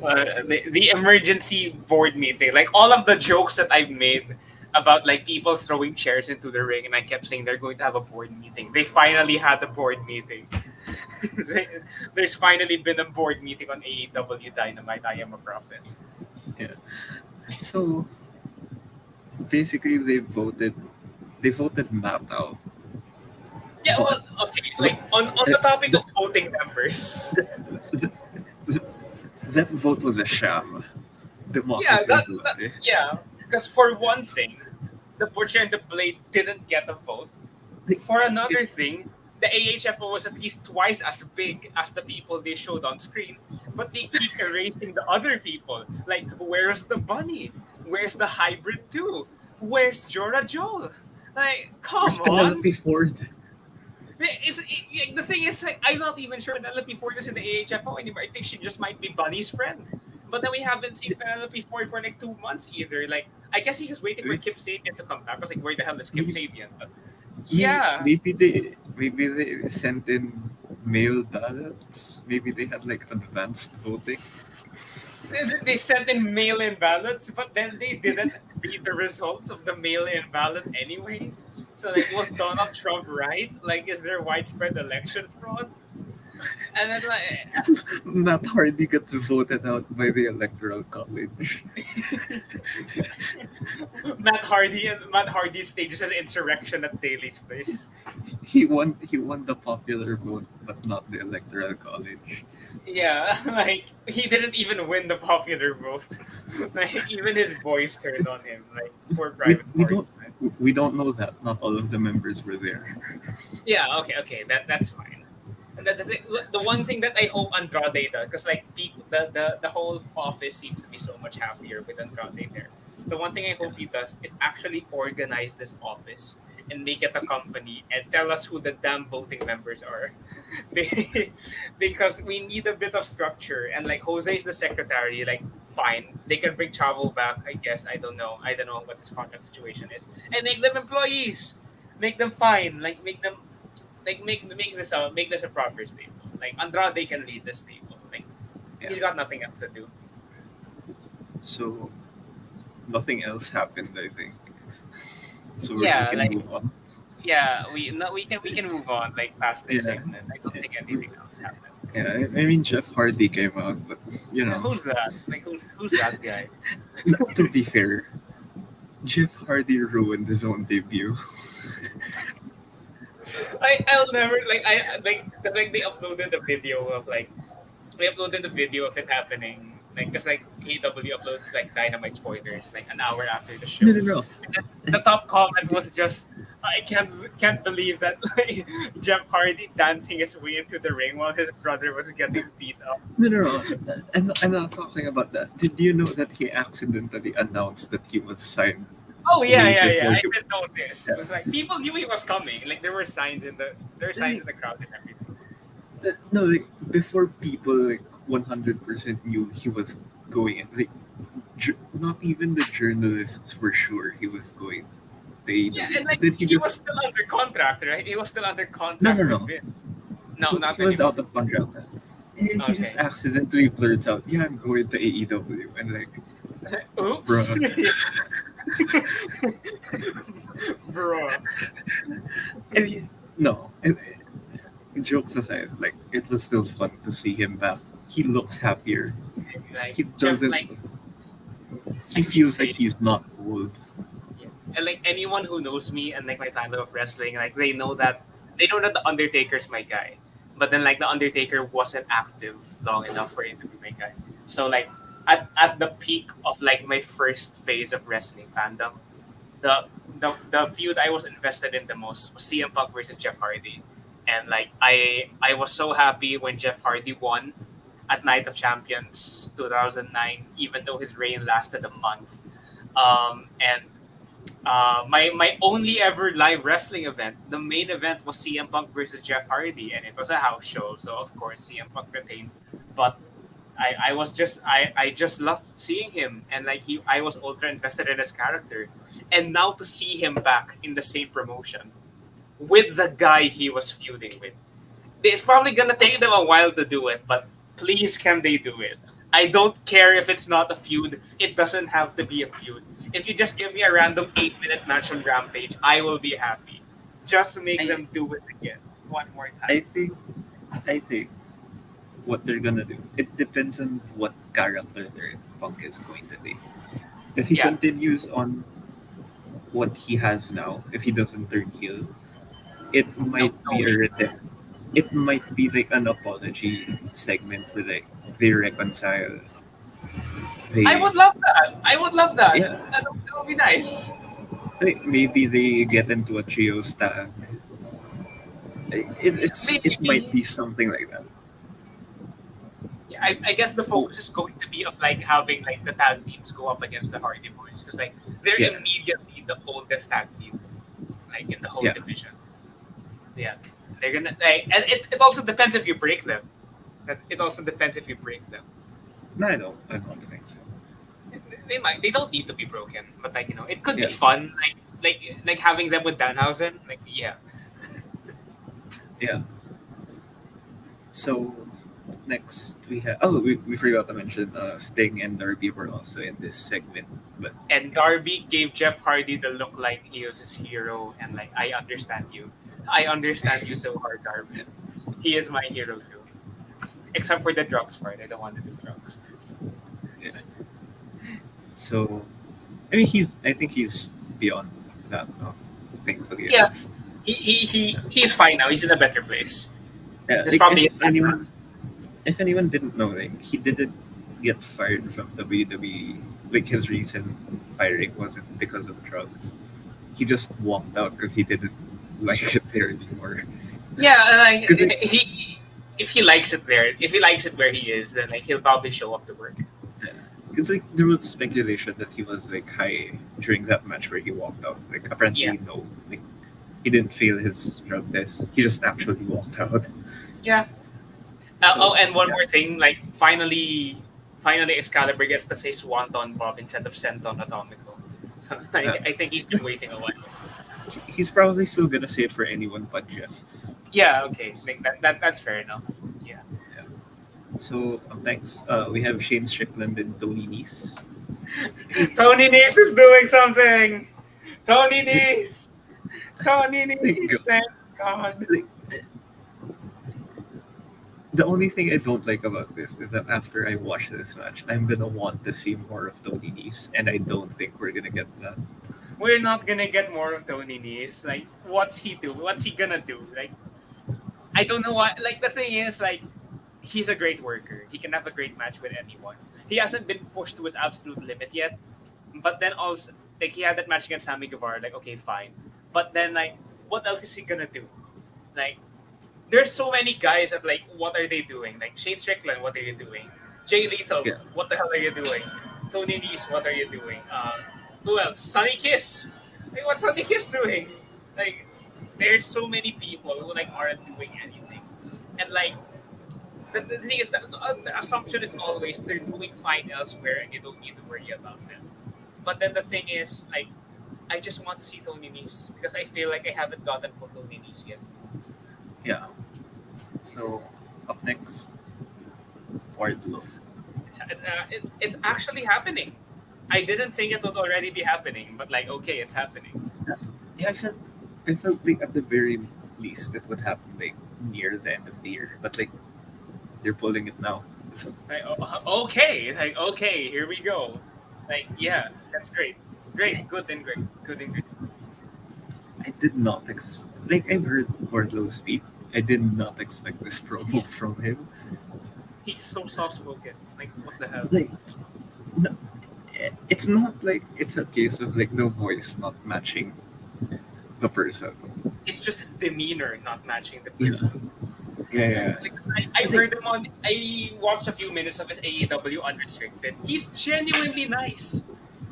The emergency board meeting, like all of the jokes that I've made about like people throwing chairs into the ring, and I kept saying they're going to have a board meeting. They finally had the board meeting. There's finally been a board meeting on AEW Dynamite. I am a prophet. Yeah. So basically, they voted Matt out, Yeah, but well, okay. but Like on that the topic of that, voting members. that, that vote was a sham. Yeah, Democracy that, vote. that Eh? yeah. Because for one thing, the Butcher and the Blade didn't get a vote. Like, For it, another thing, the AHFO was at least twice as big as the people they showed on screen, but they keep erasing the other people. Like, where's the bunny? Where's the hybrid 2? Where's Jorah Joel? Like, where's come on. Penelope Ford? The thing is, like, I'm not even sure Penelope Ford is in the AHFO anymore. I think she just might be Bunny's friend. But then we haven't seen Penelope Ford for like 2 months either. Like, I guess he's just waiting for Kip Sabian to come back. I was like, where the hell is Kip Maybe, Sabian? But yeah, maybe they sent in mail ballots. Maybe they had like advanced voting. they sent in mail-in ballots, but then they didn't read the results of the mail-in ballot anyway. So like, was Donald Trump right? Like, is there widespread election fraud? And then like, Matt Hardy got voted out by the Electoral College. Matt Hardy stages an insurrection at Daly's place. He won the popular vote, but not the Electoral College. Yeah, like he didn't even win the popular vote. Like even his boys turned on him. Like poor We, private we party. don't we don't know that. Not all of the members were there. Yeah, okay, that's fine. And the one thing that I hope Andrade does, because like people, the whole office seems to be so much happier with Andrade there. The one thing I hope he does is actually organize this office and make it a company and tell us who the damn voting members are. Because we need a bit of structure, and like Jose is the secretary, like fine, they can bring travel back, I guess. I don't know what this contract situation is, and make them employees, make them fine, like make this a proper stable. Like Andrade can lead the stable. Like Yeah. he's got nothing else to do. So nothing else happened. I think. So we Yeah, can like move on. yeah, we can move on like past this Yeah. segment. I don't think anything else happened. Yeah. I mean, Jeff Hardy came out, but you Yeah, know, who's that? Like who's that guy? to be fair, Jeff Hardy ruined his own debut. I'll never like I like because like they uploaded the video of like they uploaded the video of it happening. Like because like AEW uploads like Dynamite spoilers like an hour after the show. No, no, no. And then the top comment was just I can't believe that like, Jeff Hardy dancing his way into the ring while his brother was getting beat up. No, no, no. I'm not talking about that. Did you know that he accidentally announced that he was signed Oh yeah, way yeah, yeah. before I he? did notice. It was like people knew he was coming. Like there were signs in the crowd and everything. No, like before people like 100% knew he was going in. Like, not even the journalists were sure he was going to Yeah, AEW. and like Then he he was just still under contract, right? He was still under no, contract no, with no. Vince. No, not He was anymore. out of contract. And he just Okay. accidentally blurts out, "Yeah, I'm going to AEW," and like, Oops. bruh. Bro. I mean, no. Jokes aside, like it was still fun to see him back. He looks happier. Like He Jeff, doesn't. like He I keep feels like saying, he's not old. yeah. And like anyone who knows me and like my fandom of wrestling, like they know that the Undertaker's my guy. But then like the Undertaker wasn't active long enough for him to be my guy. So like at the peak of like my first phase of wrestling fandom, the the feud I was invested in the most was CM Punk versus Jeff Hardy. And like I was so happy when Jeff Hardy won at Night of Champions 2009, even though his reign lasted a month. And my only ever live wrestling event, the main event was CM Punk versus Jeff Hardy, and it was a house show, so of course CM Punk retained. But I just loved seeing him, and like I was ultra invested in his character, and now to see him back in the same promotion with the guy he was feuding with, it's probably gonna take them a while to do it, but please can they do it? I don't care if it's not a feud. It doesn't have to be a feud. If you just give me a random 8-minute match on Rampage, I will be happy. Just make I them do it again one more I time. think I think what they're gonna do. It depends on what character their Punk is going to be. If he Yeah, continues on what he has now, if he doesn't turn heel, it no, might no be a way. it might be like an apology segment where like they reconcile. I They would love that. I would love that. yeah, That would be nice. like maybe they get into a trio tag. It might Maybe. be something like that. Yeah, I guess the Oh focus is going to be of like having like the tag teams go up against the Hardy Boys because like they're yeah, immediately the oldest tag team like in the whole yeah. division. Yeah, they're gonna like, and it also depends if you break them. It also depends if you break them. No, I don't. I don't think so. They don't need to be broken, but like it could be Yeah, fun. Like having them with Danhausen. Like yeah, yeah. So next we have we forgot to mention Sting and Darby were also in this segment, but and Darby gave Jeff Hardy the look like he was his hero, and like I understand you. I understand you so hard, Darby. He is my hero too. Except for the drugs part. I don't want to do drugs. yeah. So I mean I think he's beyond that now, thankfully Yeah, enough. he's fine now. He's in a better place. Yeah, Just like probably if anyone didn't know, like he didn't get fired from WWE. Like his reason firing wasn't because of drugs. He just walked out because he didn't like it there anymore. yeah. Like Because like, he if he likes it there, if he likes it where he is, then like he'll probably show up to work. Because like there was speculation that he was like high during that match where he walked off. Like Yeah, apparently no, like he didn't fail his drug test. He just actually walked out. yeah. So Oh, and one yeah, more thing. Like finally, Excalibur gets to say Swanton Bob instead of Senton Atomico. uh, I think he's been waiting a while. he's probably still gonna say it for anyone but Jeff. Yeah, okay. Like that's fair enough. Yeah. Yeah. So up next, we have Shane Strickland and Tony Nese. Tony Nese is doing something. Tony The, Nese. Tony the, Nese. Thank God. the, the only thing I don't like about this is that after I watch this match, I'm gonna want to see more of Tony Nese, and I don't think we're gonna get that. We're not gonna get more of Tony Nese. Like, what's he do? What's he gonna do? Like, I don't know why. Like, the thing is, like, he's a great worker. He can have a great match with anyone. He hasn't been pushed to his absolute limit yet. But then also, like, he had that match against Sammy Guevara. Like, okay, fine. But then, like, what else is he gonna do? Like, there's so many guys that, like, what are they doing? Like, Shane Strickland, what are you doing? Jay Lethal, Yeah, what the hell are you doing? Tony Nese, what are you doing? Who else? Sonny Kiss. Like, what's Sonny Kiss doing? Like, there's so many people who like aren't doing anything, and like the thing is that the assumption is always they're doing fine elsewhere and you don't need to worry about them. But then the thing is, like, I just want to see Tony Nese because I feel like I haven't gotten full Tony Nese yet. yeah. So up next, Wardlow. It's actually happening. I didn't think it would already be happening, but like, okay, it's happening. Yeah, I felt like at the very least it would happen like near the end of the year, but like they're pulling it now. So Like, okay, like, okay, here we go. Like, yeah, that's great, yeah, great, good and great, good and great. I did not like I've heard Wardlow speak. I did not expect this promo He's from him. he's so soft spoken. Like, what the hell? Like, no, it's not like it's a case of like the voice not matching the person. It's just his demeanor not matching the Yeah, person. yeah, yeah. Like, I've Like, heard him on. I watched a few minutes of his AEW Unrestricted. He's genuinely nice.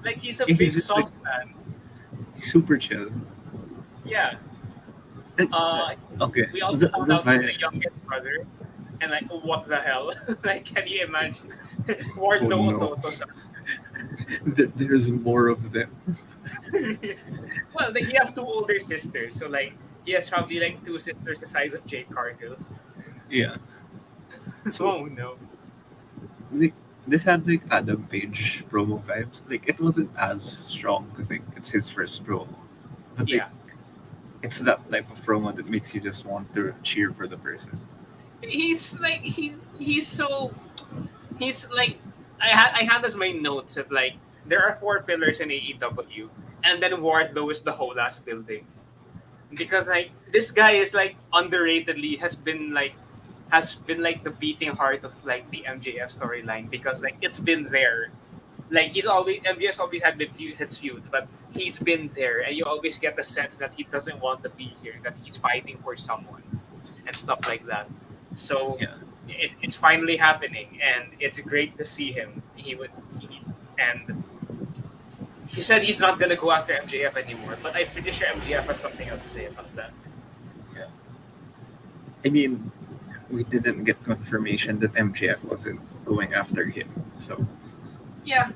Like, he's a he's big just like soft man. super chill. Yeah. Like, Uh, okay, we also found the out he's vibe. the youngest brother, and like, what the hell? Like, can you imagine? Oh Wardlow no, Ototo. there's more of them. Well, like, he has two older sisters, so like he has probably like two sisters the size of Jade Cargill. Yeah. So Oh no. like this had like Adam Page promo vibes. Like it wasn't as strong because like it's his first promo, but like Yeah, it's that type of promo that makes you just want to cheer for the person. he's like he's so he's like I had as my notes of like there are four pillars in AEW, and then Wardlow is the whole last building because like this guy is like underratedly has been like the beating heart of like the MJF storyline because like it's been there. Like he's always MJF's always had his feuds, but he's been there, and you always get the sense that he doesn't want to be here, that he's fighting for someone and stuff like that. So Yeah. it's finally happening, and it's great to see him. And he said he's not gonna go after MJF anymore, but I'm pretty sure MJF has something else to say about that. Yeah. I mean, we didn't get confirmation that MJF wasn't going after him. So Yeah,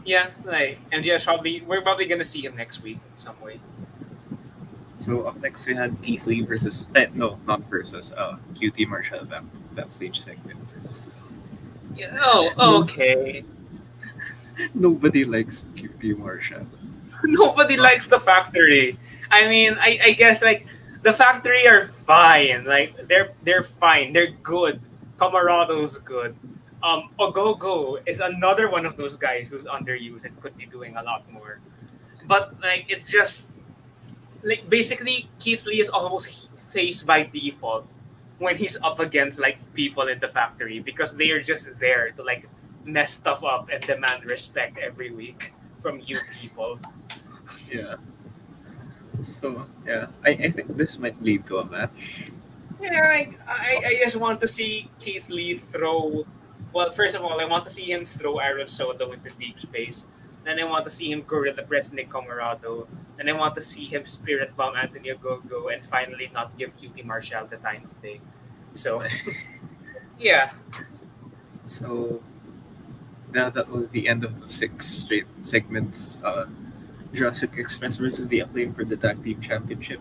yeah. Like MJF we're probably gonna see him next week in some way. up next we had Keith Lee versus no, not versus QT Marshall backstage segment. Yeah. Oh, No, okay. nobody likes QT Marshall. Nobody likes the factory. I mean, I guess like the factory are fine. Like they're fine. They're good. Camarado's good. Ogogo is another one of those guys who's underused and could be doing a lot more. But like it's just like basically Keith Lee is almost face by default when he's up against like people in the factory because they are just there to like mess stuff up and demand respect every week from you people. Yeah. So yeah, I think this might lead to a match. Yeah, I just want to see Keith Lee throw. Well, first of all, I want to see him throw Aaron Soto into deep space. Then I want to see him gorilla press Nick Comoroto. And I want to see him spirit bomb Anthony Ogogo and finally not give QT Marshall the time of day. So, yeah. So now that was the end of the six straight segments. Jurassic Express versus the Acclaim for the Tag Team Championship.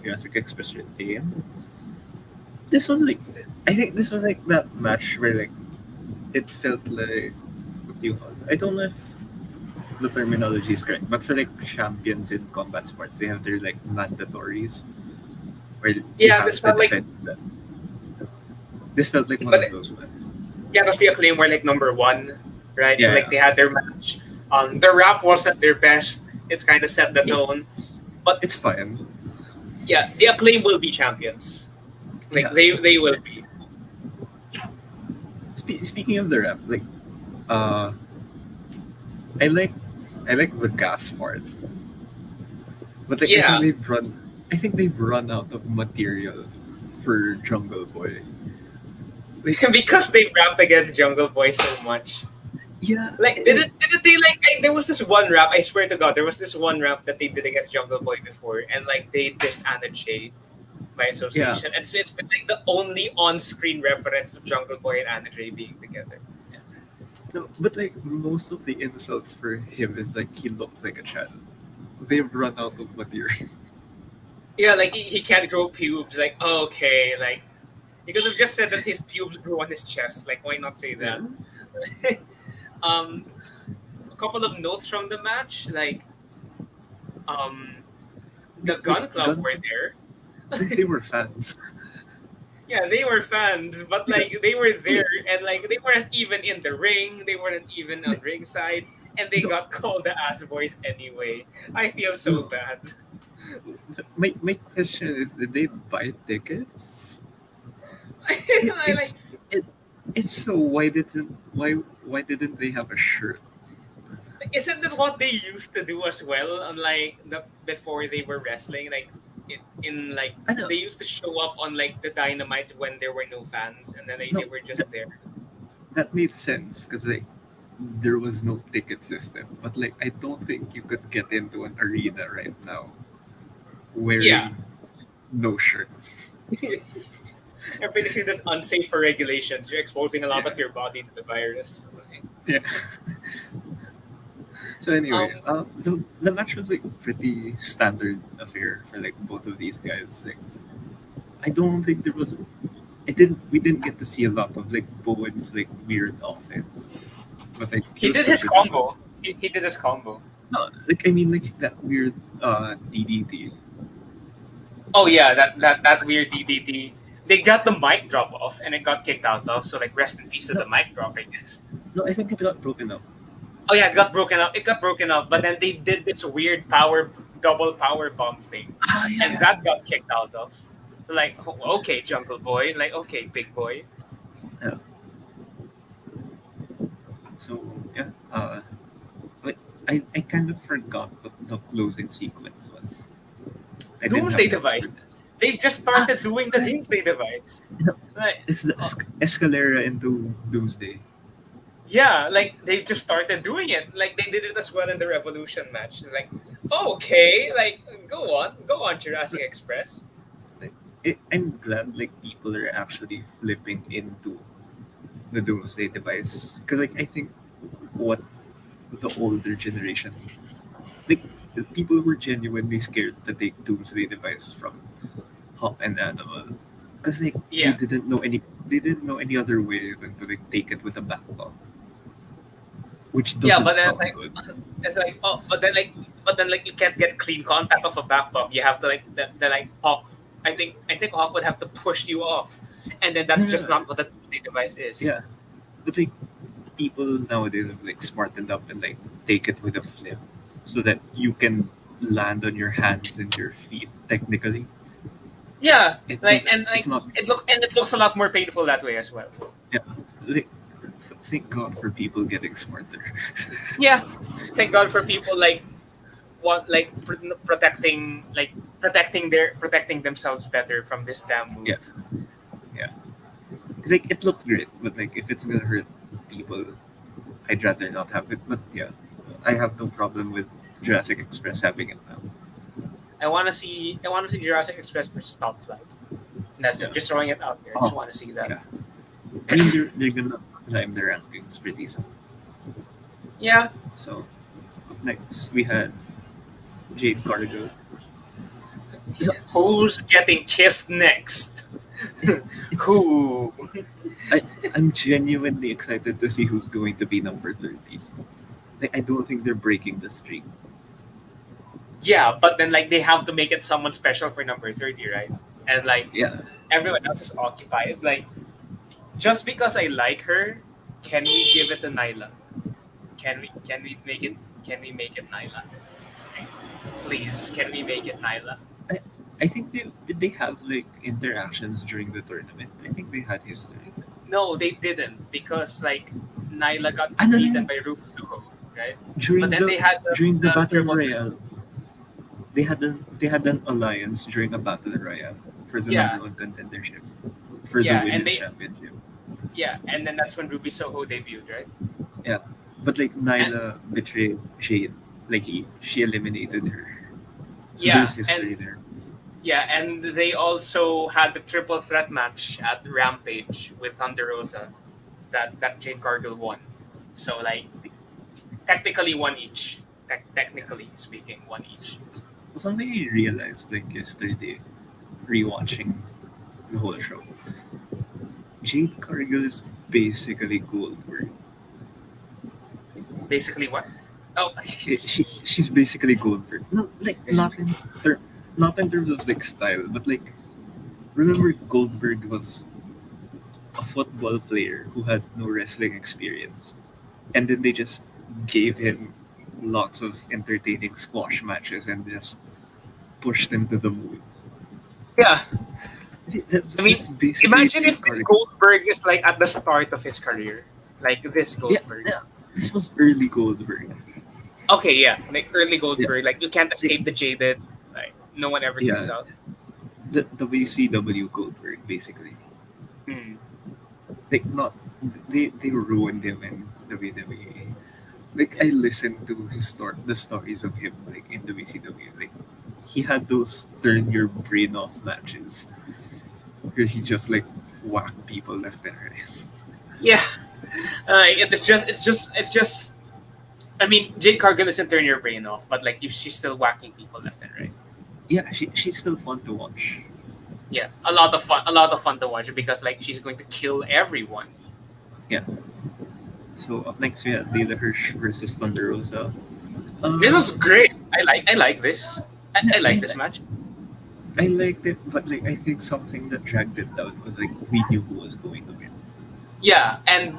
Jurassic Express retained. This was like, I think this was like that match where like it felt like what do you call it? I don't know if the terminology is correct, but for like champions in combat sports, they have their like mandatories where you Yeah, have this to felt like. defend them. This felt like one But of those ones. yeah, because the Acclaim were like number one, right? So, Yeah, like, yeah. they had their match. The rap wasn't their best. It's kind of set the Yeah. tone. But It's fine. yeah, the Acclaim will be champions. Like, Yeah. they will be. Speaking of the rap, like uh, I like I like the gas part, but like Yeah, I think they've run out of material for Jungle Boy. Like because they rapped against Jungle Boy so much. yeah, Like, didn't they like? There was this one rap. I swear to God, there was this one rap that they did against Jungle Boy before, and like they dissed Anna Jay by yeah. association. And so it's been like the only on-screen reference to Jungle Boy and Anna Jay being together. No, but like most of the insults for him is like he looks like a child. They've run out of material. Yeah, like he can't grow pubes. Like, okay, like He could have just said that his pubes grew on his chest. Like, why not say Yeah. that? um, a couple of notes from the match, like um, the Like Gun Club Gun were Club, like there. they were fans. Yeah, they were fans, but Yeah. like they were there Like, and like they weren't even in the ring. They weren't even on like, ringside, and they no, got called the ass boys anyway. I feel so no. bad. My question is, did they buy tickets? I If like. it, if so, why didn't they have a shirt? Isn't that what they used to do as well? On like the before they were wrestling, like in like I know. they used to show up on like the Dynamite when there were no fans, and then they No, were that, just there. that made sense because like there was no ticket system. But like I don't think you could get into an arena right now Yeah, wearing no shirt. I'm pretty sure that's unsafe for regulations. You're exposing a lot Yeah. of your body to the virus. Yeah. So anyway, Um, the match was like pretty standard affair for like both of these guys. Like I don't think there was it didn't we didn't get to see a lot of like Bowen's like weird offense. But like he he was did still his pretty good. combo. He did his combo. No, like I mean like that weird DDT. Oh yeah, that weird DDT. They got the mic drop off and it got kicked out of. So like rest in peace to No, the mic drop, I guess. no, I think it got broken up. Oh yeah, it got broken up. It got broken up, but then they did this weird double power bomb thing, Ah, yeah, and yeah. that got kicked out of. So like, okay, Jungle Boy. Like, okay, Big Boy. Yeah. So yeah, but I kind of forgot what the closing sequence was. I didn't have Doomsday notes for Device. this. They just Ah, started doing the right. Doomsday Device. You know, Like, it's the oh, Escalera into Doomsday. yeah, like they just started doing it. Like they did it as well in the Revolution match. Like, okay, like go on, Jurassic Express. Like, I'm glad like people are actually flipping into the Doomsday device because like I think what the older generation like the people were genuinely scared to take Doomsday device from Hawk and Animal because like Yeah, they didn't know any other way than to like take it with a backbone, which yeah, doesn't but then sound good. it's like oh, but then like you can't get clean contact of a back bump. You have to like the like Hawk. I think Hawk would have to push you off, and then No, that's no, just no. not what the Doomsday Device is. Yeah, but like people nowadays have like smartened up and like take it with a flip so that you can land on your hands and your feet technically. Yeah, It like does and it's like not it looks a lot more painful that way as well. yeah like thank God for people getting smarter. Yeah, thank God for people like want like protecting themselves better from this damn Yeah, move. yeah. Because like it looks great, but like if it's gonna hurt people, I'd rather not have it. But yeah, I have no problem with Jurassic Express having it now. I want to see Jurassic Express versus Top Flight. That's Yeah. it. Just throwing it out there. I just Oh, want to see that. yeah. I mean they're gonna climb the rankings pretty soon. Yeah. So next we had Jade Cargill. So Who's getting kissed next? it's Who? I I'm genuinely excited to see who's going to be number 30. Like I don't think they're breaking the streak. Yeah, but then like they have to make it someone special for number 30, right? And like Yeah. everyone else is occupied. Like just because I like her, can we give it to Nyla? Can we make it Nyla? Like, please, can we make it Nyla? I I think they did they have like interactions during the tournament. I think they had history. No, they didn't because like Nyla got Ah no, no, beaten no. by Ruby Soho, right? But During then they had the the battle triple. royale, they had an alliance during a battle royale for the number Yeah, one contendership for the yeah, and women's they championship. yeah, and then that's when Ruby Soho debuted, right? Yeah, but like And Nyla betrayed Jade. Like she eliminated her. So yeah, there's history there. and they also had the triple threat match at Rampage with Thunder Rosa that Jade Cargill won. So like technically one each. Technically speaking, one each. Something I realized like yesterday, rewatching the whole show. Jade Cargill is basically Goldberg. Basically, what? Oh, She's basically Goldberg. No, like not in terms of like style, but like remember Goldberg was a football player who had no wrestling experience, and then they just gave him lots of entertaining squash matches and just pushed him to the moon. yeah. I mean, That's basically imagine if Jade Cargill. Goldberg is like at the start of his career, like this Yeah, Goldberg. yeah. This was early Goldberg. Okay, yeah, like early Yeah, Goldberg. Like you can't like, escape the jaded. Like no one ever yeah. tunes out. The WCW Goldberg basically. Hmm. Like not they ruined him in WWE. Like I listened to the stories of him like in WCW. Like he had those turn your brain off matches where he just like whacked people left and right. Yeah, it's just. I mean, Jade Cargill doesn't turn your brain off, but like she's still whacking people left and right. Yeah, she's still fun to watch. Yeah, a lot of fun to watch because like she's going to kill everyone. Yeah. So up next we had Layla Hirsch versus Thunder Rosa. This Um, was great. I like this. I like I, this match. I liked it, but like I think something that dragged it down was like we knew who was going to win. Yeah, and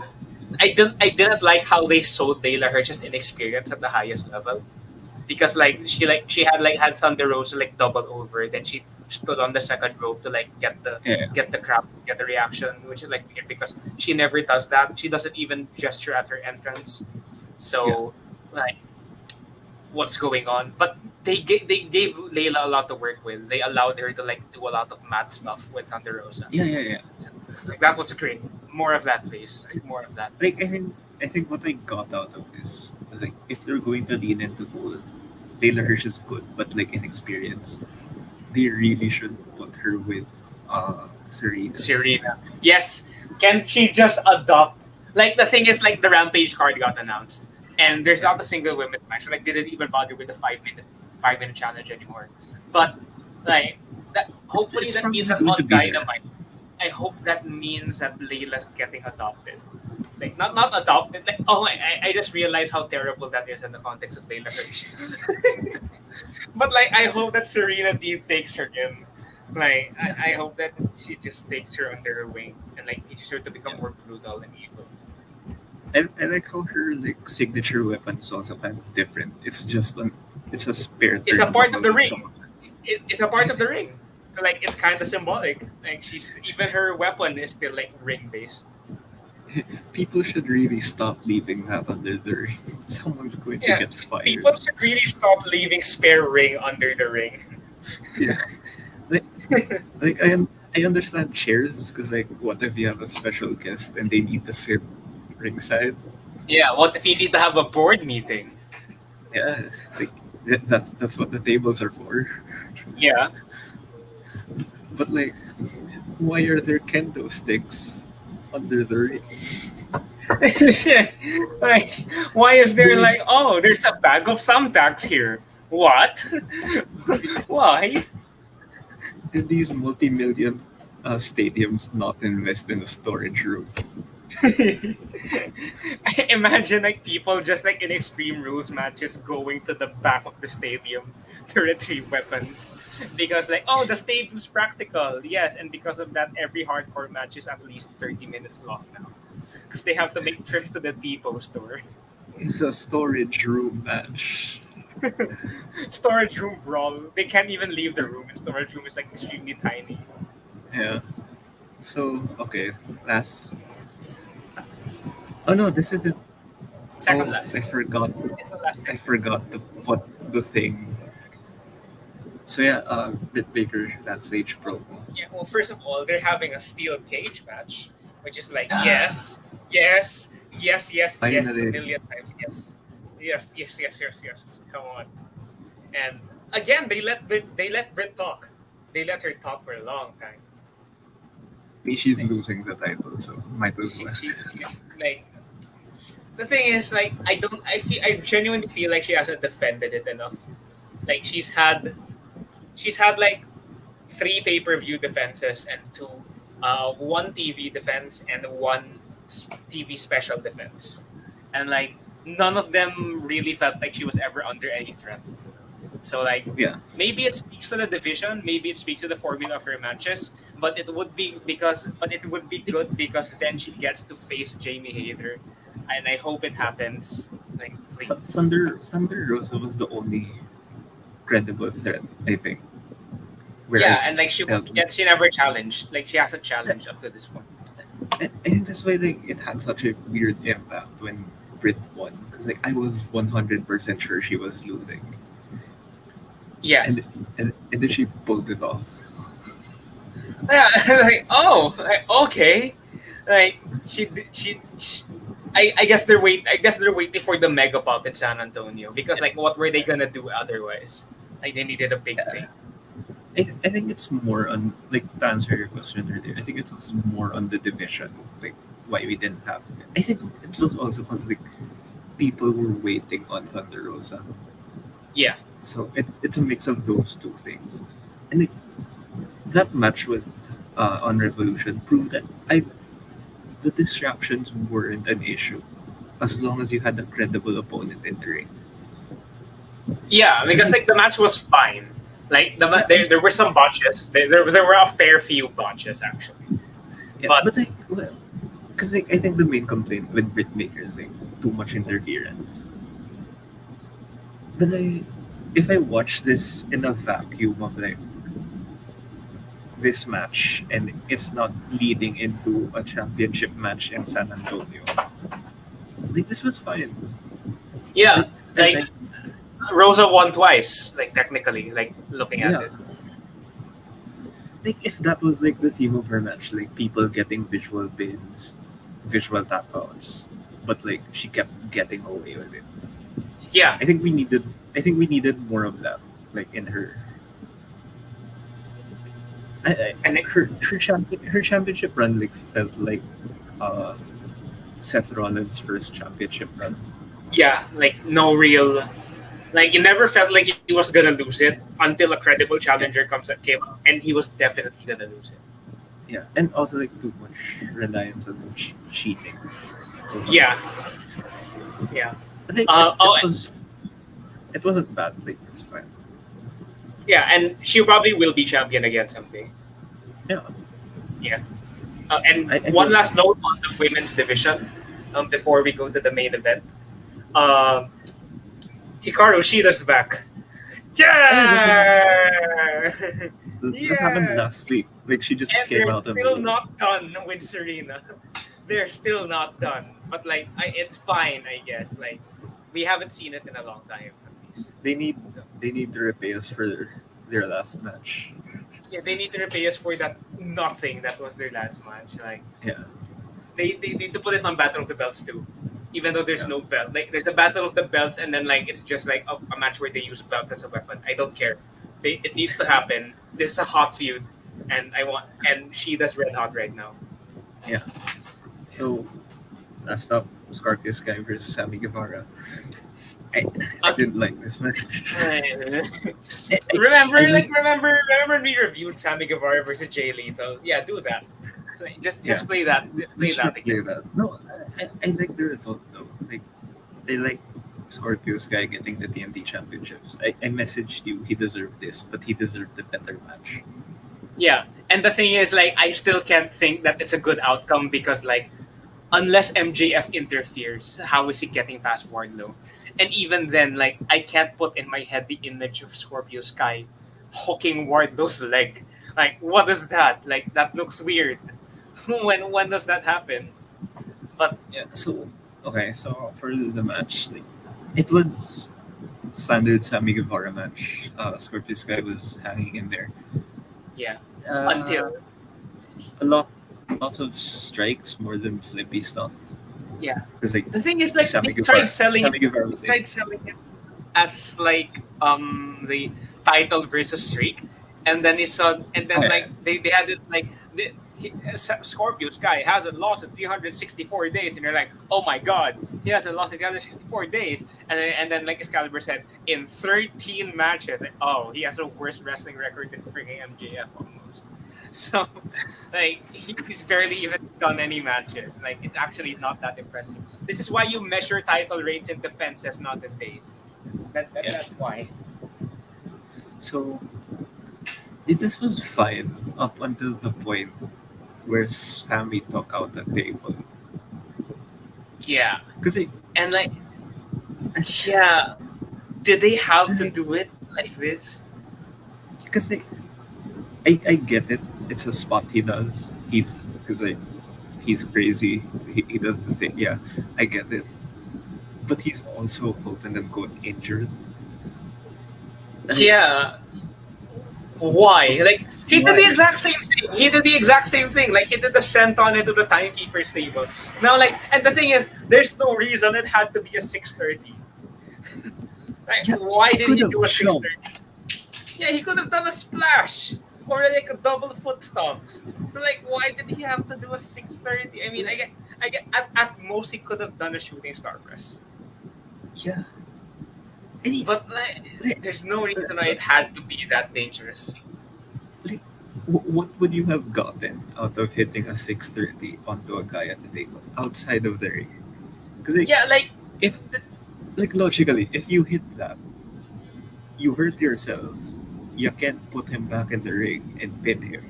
I didn't like how they sold Layla Hirsch's inexperience at the highest level because like she had Thunder Rosa like double over, then she stood on the second rope to like Yeah, get the crowd, get the reaction, which is like weird because she never does that. She doesn't even gesture at her entrance. yeah, So like what's going on? But they gave Layla a lot to work with. They allowed her to like do a lot of mad stuff with Thunder Rosa. yeah. So, like that was great. More of that, please. Like, more of that. Like I think what I got out of this was like if they're going to lean into goal, Layla Hirsch is good, but like inexperienced. They really should put her with Serena. Serena. Yes. Can she just adopt? Like the thing is, like the Rampage card got announced, and there's not a single women's match. Like they didn't even bother with the 5 minute challenge anymore. But like that, hopefully It's that probably means that going to on be there. Dynamite, I hope that means that Layla's getting adopted. Like not adopted. Like I just realized how terrible that is in the context of Layla Hirsch. But like I hope that Serena D takes her in. Like I hope that she just takes her under her wing and like teaches her to become Yeah. more brutal and evil. I like how her like signature weapon is also kind of different. It's a spare It's a part of turnbuckle the with ring. some It's a part of the ring. So like it's kind of symbolic. Like she's even her weapon is still like ring based. people should really stop leaving that under the ring. Someone's going to Yeah, get fired. people should really stop leaving spare ring under the ring. Yeah. Like, like I understand chairs because like what if you have a special guest and they need to sit ringside? Yeah, what if you need to have a board meeting? Yeah, like that's what the tables are for. Yeah. But like, why are there kendo sticks under the ring? Like, why is there Doing like, oh, there's a bag of thumbtacks here? What? Why? did these multi-million stadiums not invest in a storage room? Imagine like people just like in Extreme Rules matches going to the back of the stadium to retrieve weapons because like oh the stadium's practical, yes, and because of that every hardcore match is at least 30 minutes long now because they have to make trips to the depot store. It's a storage room match. Storage room brawl. They can't even leave the room, and storage room is like extremely tiny. Yeah. So okay, last. Oh no, this isn't. Second Oh, last. I forgot. It's the last I segment. forgot to put the thing. So yeah, Britt Baker backstage promo. Yeah, well, first of all, they're having a steel cage match, which is like, Ah, yes, yes, yes, yes, yes, a finally. million times, yes. Yes, yes, yes, yes, yes. Come on. And again, they let Britt talk. They let her talk for a long time. She's losing the title, so might as She, well. she, like the thing is, like I genuinely feel like she hasn't defended it enough. Like she's had like 3 pay-per-view defenses and 2 one TV defense, and one TV special defense, and like none of them really felt like she was ever under any threat. So like Yeah. maybe it speaks to the division, maybe it speaks to the formula of her matches, but it would be good because then she gets to face Jamie Hayter, and I hope it happens. Like please. Thunder Rosa was the only credible threat, I think, where I Yeah, and like felt like, she never challenged. Like she hasn't challenged up to this point. I think that's why like it had such a weird impact when Britt won, because like I was 100% sure she was losing, Yeah, and and then she pulled it off. yeah. Like oh, like, okay. Like she I guess they're waiting for the mega pop in San Antonio because like what were they gonna do otherwise? Like they needed a big thing. I think it's more on, like, to answer your question earlier. I think it was more on the division, like why we didn't have. I think it was also because like people were waiting on Thunder Rosa, Yeah, so it's a mix of those two things, and like, that match with on Revolution proved that I the distractions weren't an issue as long as you had a credible opponent in the ring. yeah. Because Because like, like the match was fine. Like yeah, there were some botches. There were a fair few botches actually. yeah, But but like, well, because like I think the main complaint with Britt Baker is like too much interference. But like, if I watch this in a vacuum of like this match and it's not leading into a championship match in San Antonio, like this was fine. yeah, Like, like Rosa won twice. Like technically, like looking at yeah, it. like if that was like the theme of her match, like people getting visual bins, visual tap outs, but like she kept getting away with it. Yeah, I think we needed more of that, like in her. and it, Her championship run like felt like uh Seth Rollins' first championship run. yeah, like no real. Like it never felt like he was gonna lose it until a credible Yeah, challenger came up, and he was definitely gonna lose it. yeah, and also like too much reliance on cheating. So, Yeah, yeah. I think Oh, it wasn't bad. Like it's fine. yeah, and she probably will be champion again someday. Yeah, Yeah. And I one think last note on the women's division, before we go to the main event. Um, Hikaru Shida's back. Yeah, that happened yeah. last week. Like she just And came they're out of still nowhere. not done with Serena. They're still not done. But like, it's fine, I guess. Like, we haven't seen it in a long time, at least. They need So to repay us for their last match. yeah, they need to repay us for that nothing that was their last match. Like, Yeah, they need to put it on Battle of the Belts too. Even though there's yeah, no belt, like there's a Battle of the Belts, and then like it's just like a match where they use belts as a weapon. I don't care. It needs to happen. This is a hot feud, and Shida's red hot right now. yeah. So last up, Scorpio Sky versus Sammy Guevara. I, I Okay. didn't like this match. remember, I like like, remember we reviewed Sammy Guevara versus Jay Lethal. Yeah, do that. Like, yeah, just play that. Play just that replay again. that. No, I like the result though. Like I like Scorpio Sky getting the TNT championships. I messaged you. He deserved this, but he deserved the better match. Yeah, and the thing is, like, I still can't think that it's a good outcome because, like, unless MJF interferes, how is he getting past Wardlow? And even then, like, I can't put in my head the image of Scorpio Sky hooking Wardlow's leg. Like, what is that? Like, that looks weird. When does that happen? But Yeah. So okay. So for the match, like it was standard Sammy Guevara match. Scorpio Sky was hanging in there. yeah, Uh, until a lot, lots of strikes more than flippy stuff. yeah. Because like The thing is, like, Sammy Guevara was they like, tried selling it as like the title versus streak, and then oh yeah, like they had this like Scorpio Sky hasn't lost in 364 days, and you're like, oh my god, he hasn't lost in 364 days, and then like Excalibur said, in 13 matches, like, oh, he has a worse wrestling record than freaking MJF almost. So, like, he's barely even done any matches. Like, it's actually not that impressive. This is why you measure title reigns in defenses, not in days. Yeah. That's why. So this was fine up until the point where Sammy took out the table. Yeah. Because And, like, yeah. Did they have to like, do it like this? because I get it. It's a spot he does. He's crazy. He does the thing. Yeah, I get it. But he's also quote and unquote injured. Like, Yeah. Why? Like, he did the why? exact same thing. He did the exact same thing. Like, he did the senton into the timekeeper's table. Now, like, and the thing is, there's no reason it had to be a 6:30. Like, Yeah, why he did could he have do a jumped. 6:30? Yeah, he could have done a splash or like a double foot stomp. So like, why did he have to do a 6:30? I mean, I get. At most, he could have done a shooting star press. Yeah. And But like, like, there's no reason why it had to be that dangerous. like, what would you have gotten out of hitting a 630 onto a guy at the table outside of the ring? Because Yeah, like, if logically, if you hit that, you hurt yourself. You can't put him back in the ring and pin him.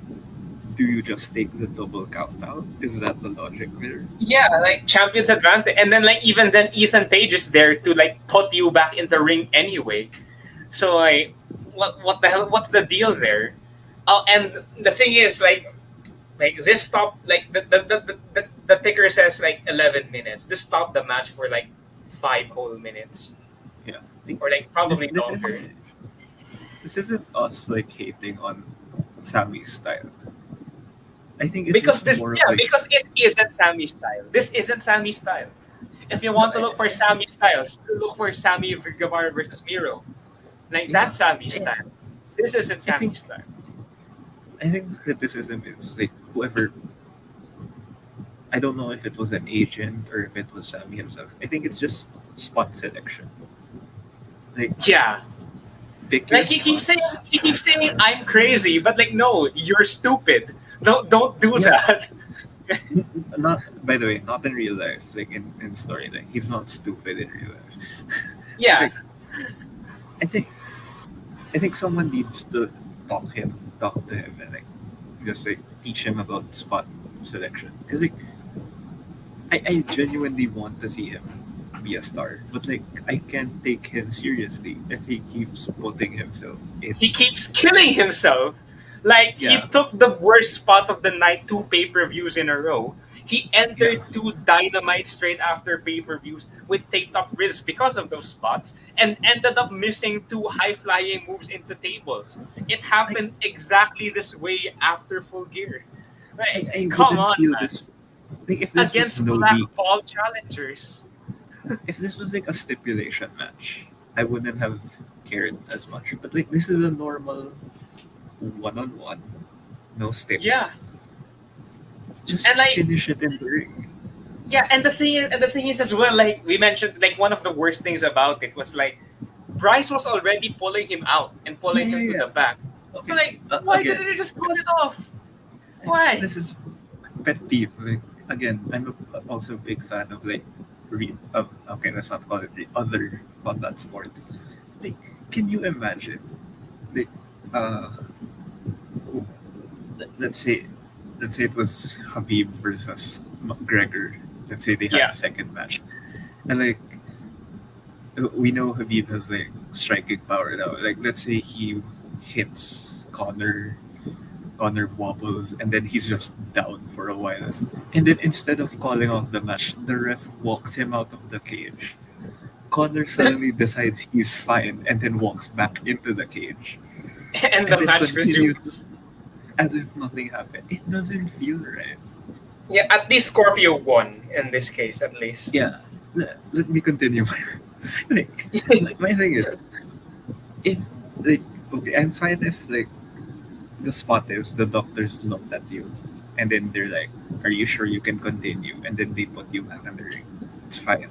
Do you just take the double count out? Is that the logic there? yeah, like champion's advantage, and then like even then Ethan Page is there to like put you back in the ring anyway. So like, what the hell? What's the deal there? Oh, and the thing is like this stop like the ticker says like 11 minutes. This stopped the match for like 5 whole minutes Yeah. Like, or like this probably this longer. isn't this isn't us like hating on Sammy's style. I think it's Because just this more of yeah like because it isn't Sammy's style. This isn't Sammy's style. If you no, want to look for Sammy's style, still look for Sammy Guevara versus Miro. Like yeah. that's Sammy's I, style. This isn't I think Sammy's style. I think the criticism is like whoever. I don't know if it was an agent or if it was Sammy himself. I think it's just spot selection. Like Yeah. pick your Like spots. he keeps saying I'm crazy, but like no, you're stupid. Don't do Yeah, that. not by the way, not in real life. Like in storyline, he's not stupid in real life. Yeah. like I think I think someone needs to talk to him, and like just like teach him about spot selection. Because like I genuinely want to see him be a star, but like I can't take him seriously if he keeps putting himself in. He keeps killing himself. Like he Yeah, took the worst spot of the night, 2 pay-per-views in a row. He yeah. entered 2 Dynamite straight after pay-per-views with taped up ribs because of those spots, and ended up missing 2 high-flying moves into tables. It Like happened exactly this way after Full Gear. Like, I come wouldn't on, feel man. this. Like if this was Against no league, blackball challengers. if this was like a stipulation match, I wouldn't have cared as much. But like this is a normal one-on-one, no Yeah, steps. and Just like finish it in the ring. yeah, and the thing is as well, like we mentioned, like one of the worst things about it was like Bryce was already pulling him out and Yeah, pulling him yeah, to yeah. the back. So Okay. like, why Again, didn't you just call it off? Why? this is pet peeve. Like again, also a big fan of like okay, let's not call it the other combat sports. Like, can you imagine? Like, uh, let's say, it was Habib versus McGregor. Let's say they had Yeah, a second match, and like we know Habib has like striking power now. Like, let's say he hits Connor wobbles, and then he's just down for a while. And then instead of calling off the match, the ref walks him out of the cage. Connor suddenly decides he's fine and then walks back into the cage. and And the then match continues resumes. as if nothing happened. It doesn't feel right. Yeah, at least Scorpio won in this case, at least. Yeah. Let me continue. like, like, my thing is, if, like, okay, I'm fine if, like, the spot is the doctors looked at you and then they're like, are you sure you can continue? And then they put you back in the ring. It's fine.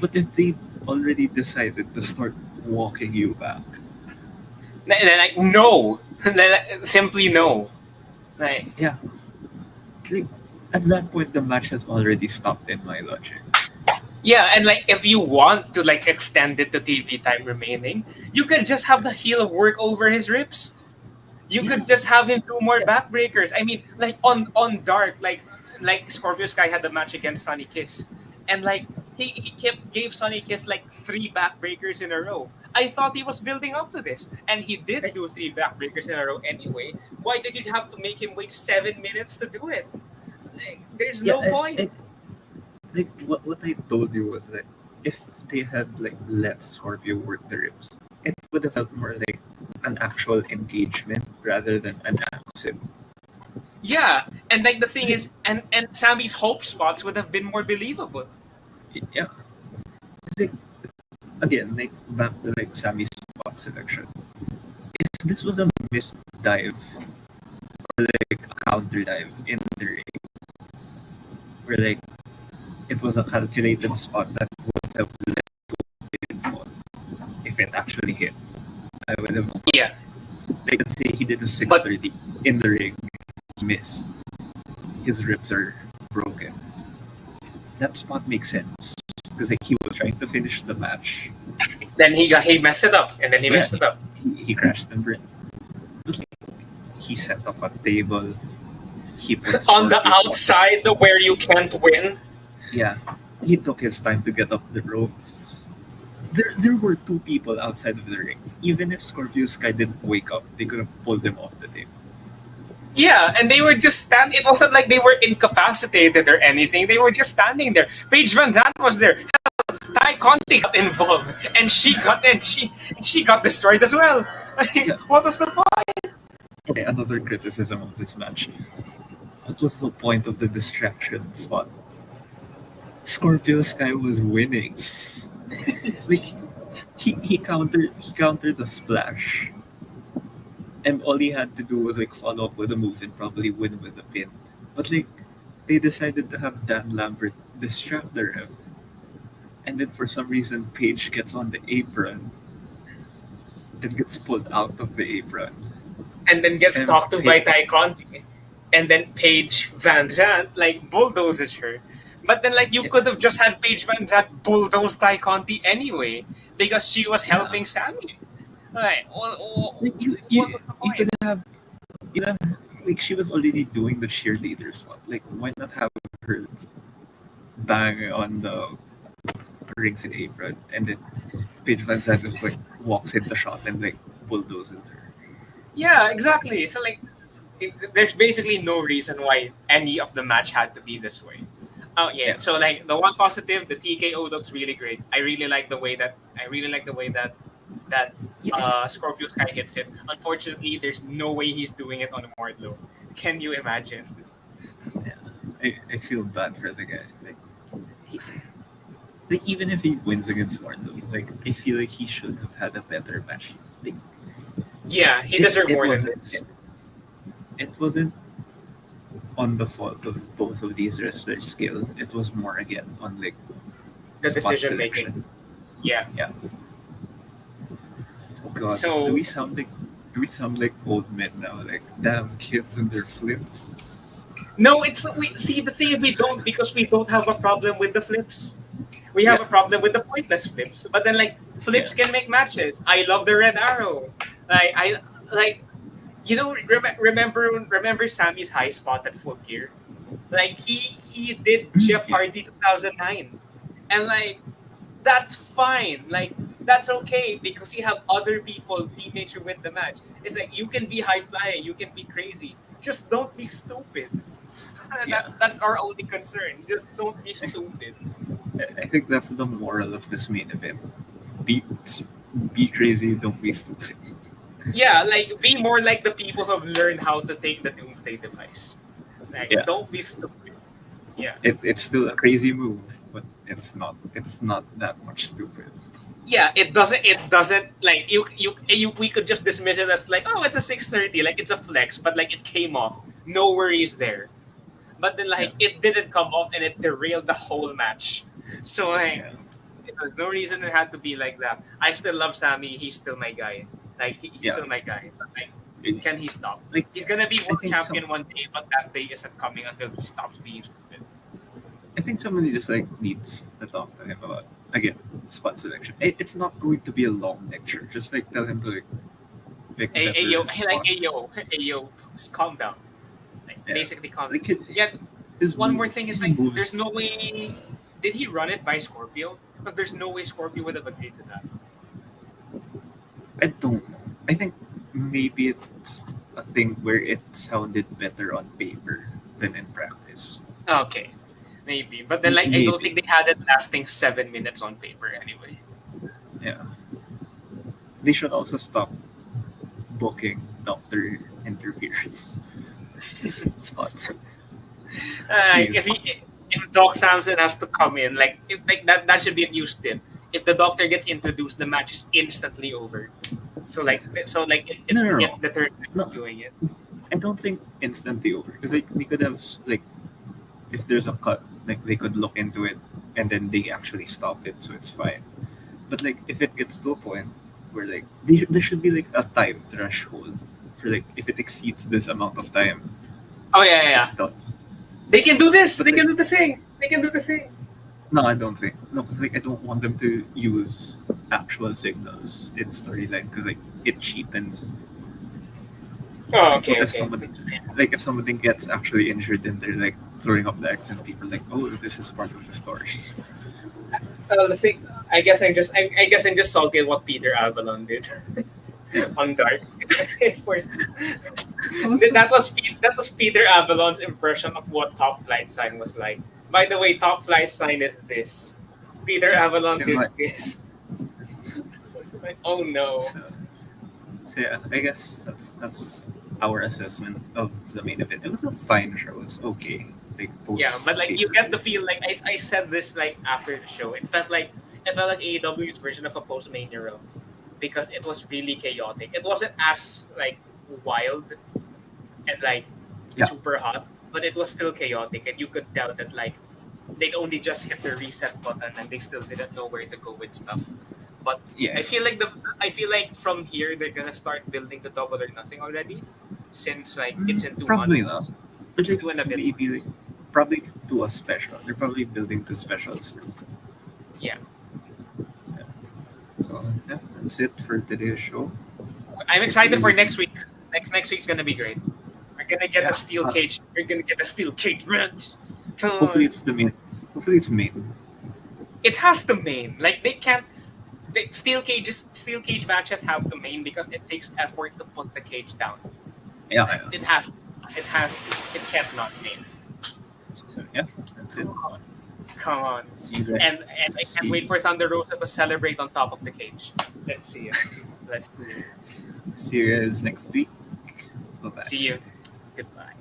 But if they already decided to start walking you back, And then like no, Then, like, simply no. Like, Yeah, like at that point the match has already stopped in my logic. yeah, and like if you want to like extend it to TV time remaining, you could just have the heel work over his ribs. You Yeah, could just have him do more yeah, backbreakers. I mean, like on Dark, like Scorpio Sky had the match against Sunny Kiss, and like he kept gave Sunny Kiss like three backbreakers in a row. I thought he was building up to this, and he did I, do three backbreakers in a row anyway. Why did you have to make him wait 7 minutes to do it? Like, there's yeah. no point. Like what I told you was that if they had like let Scorpio work the ribs, it would have felt more like an actual engagement rather than an accident. Yeah, and like the thing Kasi, is, and Sammy's hope spots would have been more believable. yeah, kasi, again, like back to like Sammy's spot selection. If this was a missed dive or like a counter dive in the ring, where like it was a calculated spot that would have led to a pinfall if it actually hit, I would have no Yeah, problems. Like let's say he did a but 630 in the ring, he missed, his ribs are broken. That spot makes sense because like he was trying to finish the match. then he messed it up, and then he Yeah, messed it up. he crashed and burned. But like, he set up a table. He put On the Scorpio on. outside, the where you can't win. Yeah, he took his time to get up the ropes. There were two people outside of the ring. Even if Scorpio Sky didn't wake up, they could have pulled him off the table. Yeah, and they were just stand. It wasn't like they were incapacitated or anything. They were just standing there. Paige Van Zandt was there. Ty Conti got involved, and she got destroyed as well. Yeah. What was the point? Okay, another criticism of this match. What was the point of the distraction spot? Scorpio Sky was winning. Like he countered the splash, and all he had to do was like follow up with a move and probably win with a pin. But like they decided to have Dan Lambert distract the ref, and then for some reason Paige gets on the apron, then gets pulled out of the apron, And then gets and talked to by Paige, Ty Conti, and then Paige Van Zandt like bulldozes her. But then like you could have just had Paige Van Zandt bulldoze Ty Conti anyway because she was yeah, helping Sammy. Like, like what was the you could point? have you know like she was already doing the cheerleader spot. Like why not have her bang on the rings in apron, and then Paige Van Zandt just like walks in the shot and like bulldozes her. Yeah, exactly. So like, there's basically no reason why any of the match had to be this way. Oh yeah. Yeah, So like the one positive, the TKO looks really great. I really like the way that that yeah, Scorpio Sky hits it. Unfortunately, there's no way he's doing it on a Wardlow. Can you imagine? yeah. I feel bad for the guy. He, like even if he wins against Wardlow, like I feel like he should have had a better match. Like Yeah, he it, deserved it more than wasn't this. it wasn't on the fault of both of these wrestlers' skill. It was more again on like The spot decision making. selection. Yeah. Yeah. God, So do we sound like old men now? Like damn kids and their flips. no, it's we see the thing is we don't because we don't have a problem with the flips. We have Yeah, a problem with the pointless flips. But then like yeah, flips can make matches. I love the red arrow. I like you know remember Sammy's high spot at Full Gear? Like he did Jeff yeah, Hardy 2009. And like that's fine. Like that's okay because you have other people teammates you win the match. It's like you can be high flying, you can be crazy. Just don't be stupid. yeah. That's our only concern. Just don't be stupid. I think that's the moral of this main event. Be be crazy, don't be stupid. Yeah, like be more like the people who've learned how to take the doomsday device. Like Yeah, don't be stupid. Yeah. it's still a crazy move, but it's not that much stupid. Yeah, it doesn't like you we could just dismiss it as like, oh, it's a 630, like it's a flex, but like it came off. No worries there. But then Yeah, like it didn't come off and it derailed the whole match. So like yeah, there's no reason it had to be like that. I still love Sammy, he's still my guy. He's yeah. still my guy. But like Can he stop? Like He's gonna be I world think some champion one day, but that day isn't coming until he stops being stupid. I think somebody just like needs to talk to him about again spot selection. It's not going to be a long lecture. Just like tell him to like pick Hey yo, better hey like spots. hey yo, just calm down. Like Yeah, basically calm. like Yet his one more thing is his like, there's moves. no way. Did he run it by Scorpio? Because there's no way Scorpio would have agreed to that. I don't know. I think maybe it's a thing where it sounded better on paper than in practice. Okay, maybe. But then, like, I don't think Maybe. they had it lasting 7 minutes on paper anyway. Yeah. They should also stop booking doctor interference spots. If Jeez. he, if Doc Samson has to come in, like that should be a new stip. If the Doctor gets introduced, the match is instantly over. So like No, no, it no. deterred them from No, doing it. I don't think instantly over because like we could have like if there's a cut, like they could look into it and then they actually stop it, so it's fine. But like if it gets to a point where like there should be like a time threshold for like if it exceeds this amount of time, Oh yeah, yeah, it's yeah. done. They can do this. But They like can do the thing. They can do the thing. no, I don't think no, because like I don't want them to use actual signals in storyline because like it cheapens. Oh, Like what okay, if okay. somebody like if somebody gets actually injured and they're like throwing up the X and people are like, oh, this is part of the story. The thing. I guess I'm just salty at what Peter Avalon did Yeah. on Dark. For That was that was Peter Avalon's impression of what Top Flight Sign was like. By the way, Top Flight Sign is this. Peter yeah. Avalon It's did like this. Like, oh no. so, so yeah, I guess that's our assessment of the main event. It was a fine show. It's okay. Like Yeah, but post like pay you per get the view. feel, like I said this like after the show. It felt like AEW's version of a post Mania Raw because it was really chaotic. It wasn't as like wild and like Yeah, super hot, but it was still chaotic, and you could tell that like they'd only just hit the reset button and they still didn't know where to go with stuff. But yeah, I feel like from here they're gonna start building the Double or Nothing already, since like it's in two probably not. months, But like two and a bit maybe like months. probably to a special. They're probably building to specials first. Yeah, Yeah. So yeah, that's it for today's show. I'm If excited for you next week. Next week's gonna be great. We're gonna get a yeah, steel cage. We're gonna get a steel cage match. Come hopefully on. it's the main. Hopefully it's main. It has the main. Like they can't. Steel cage matches have the main because it takes effort to put the cage down. Yeah, Like, yeah. it has. It has. It can't not main. So yeah, that's it. Come on. See you guys. And I can't wait See for Thunder Rosa to celebrate on top of the cage. Let's see it. Let's do it. see you guys next week. Bye bye. See you. Goodbye.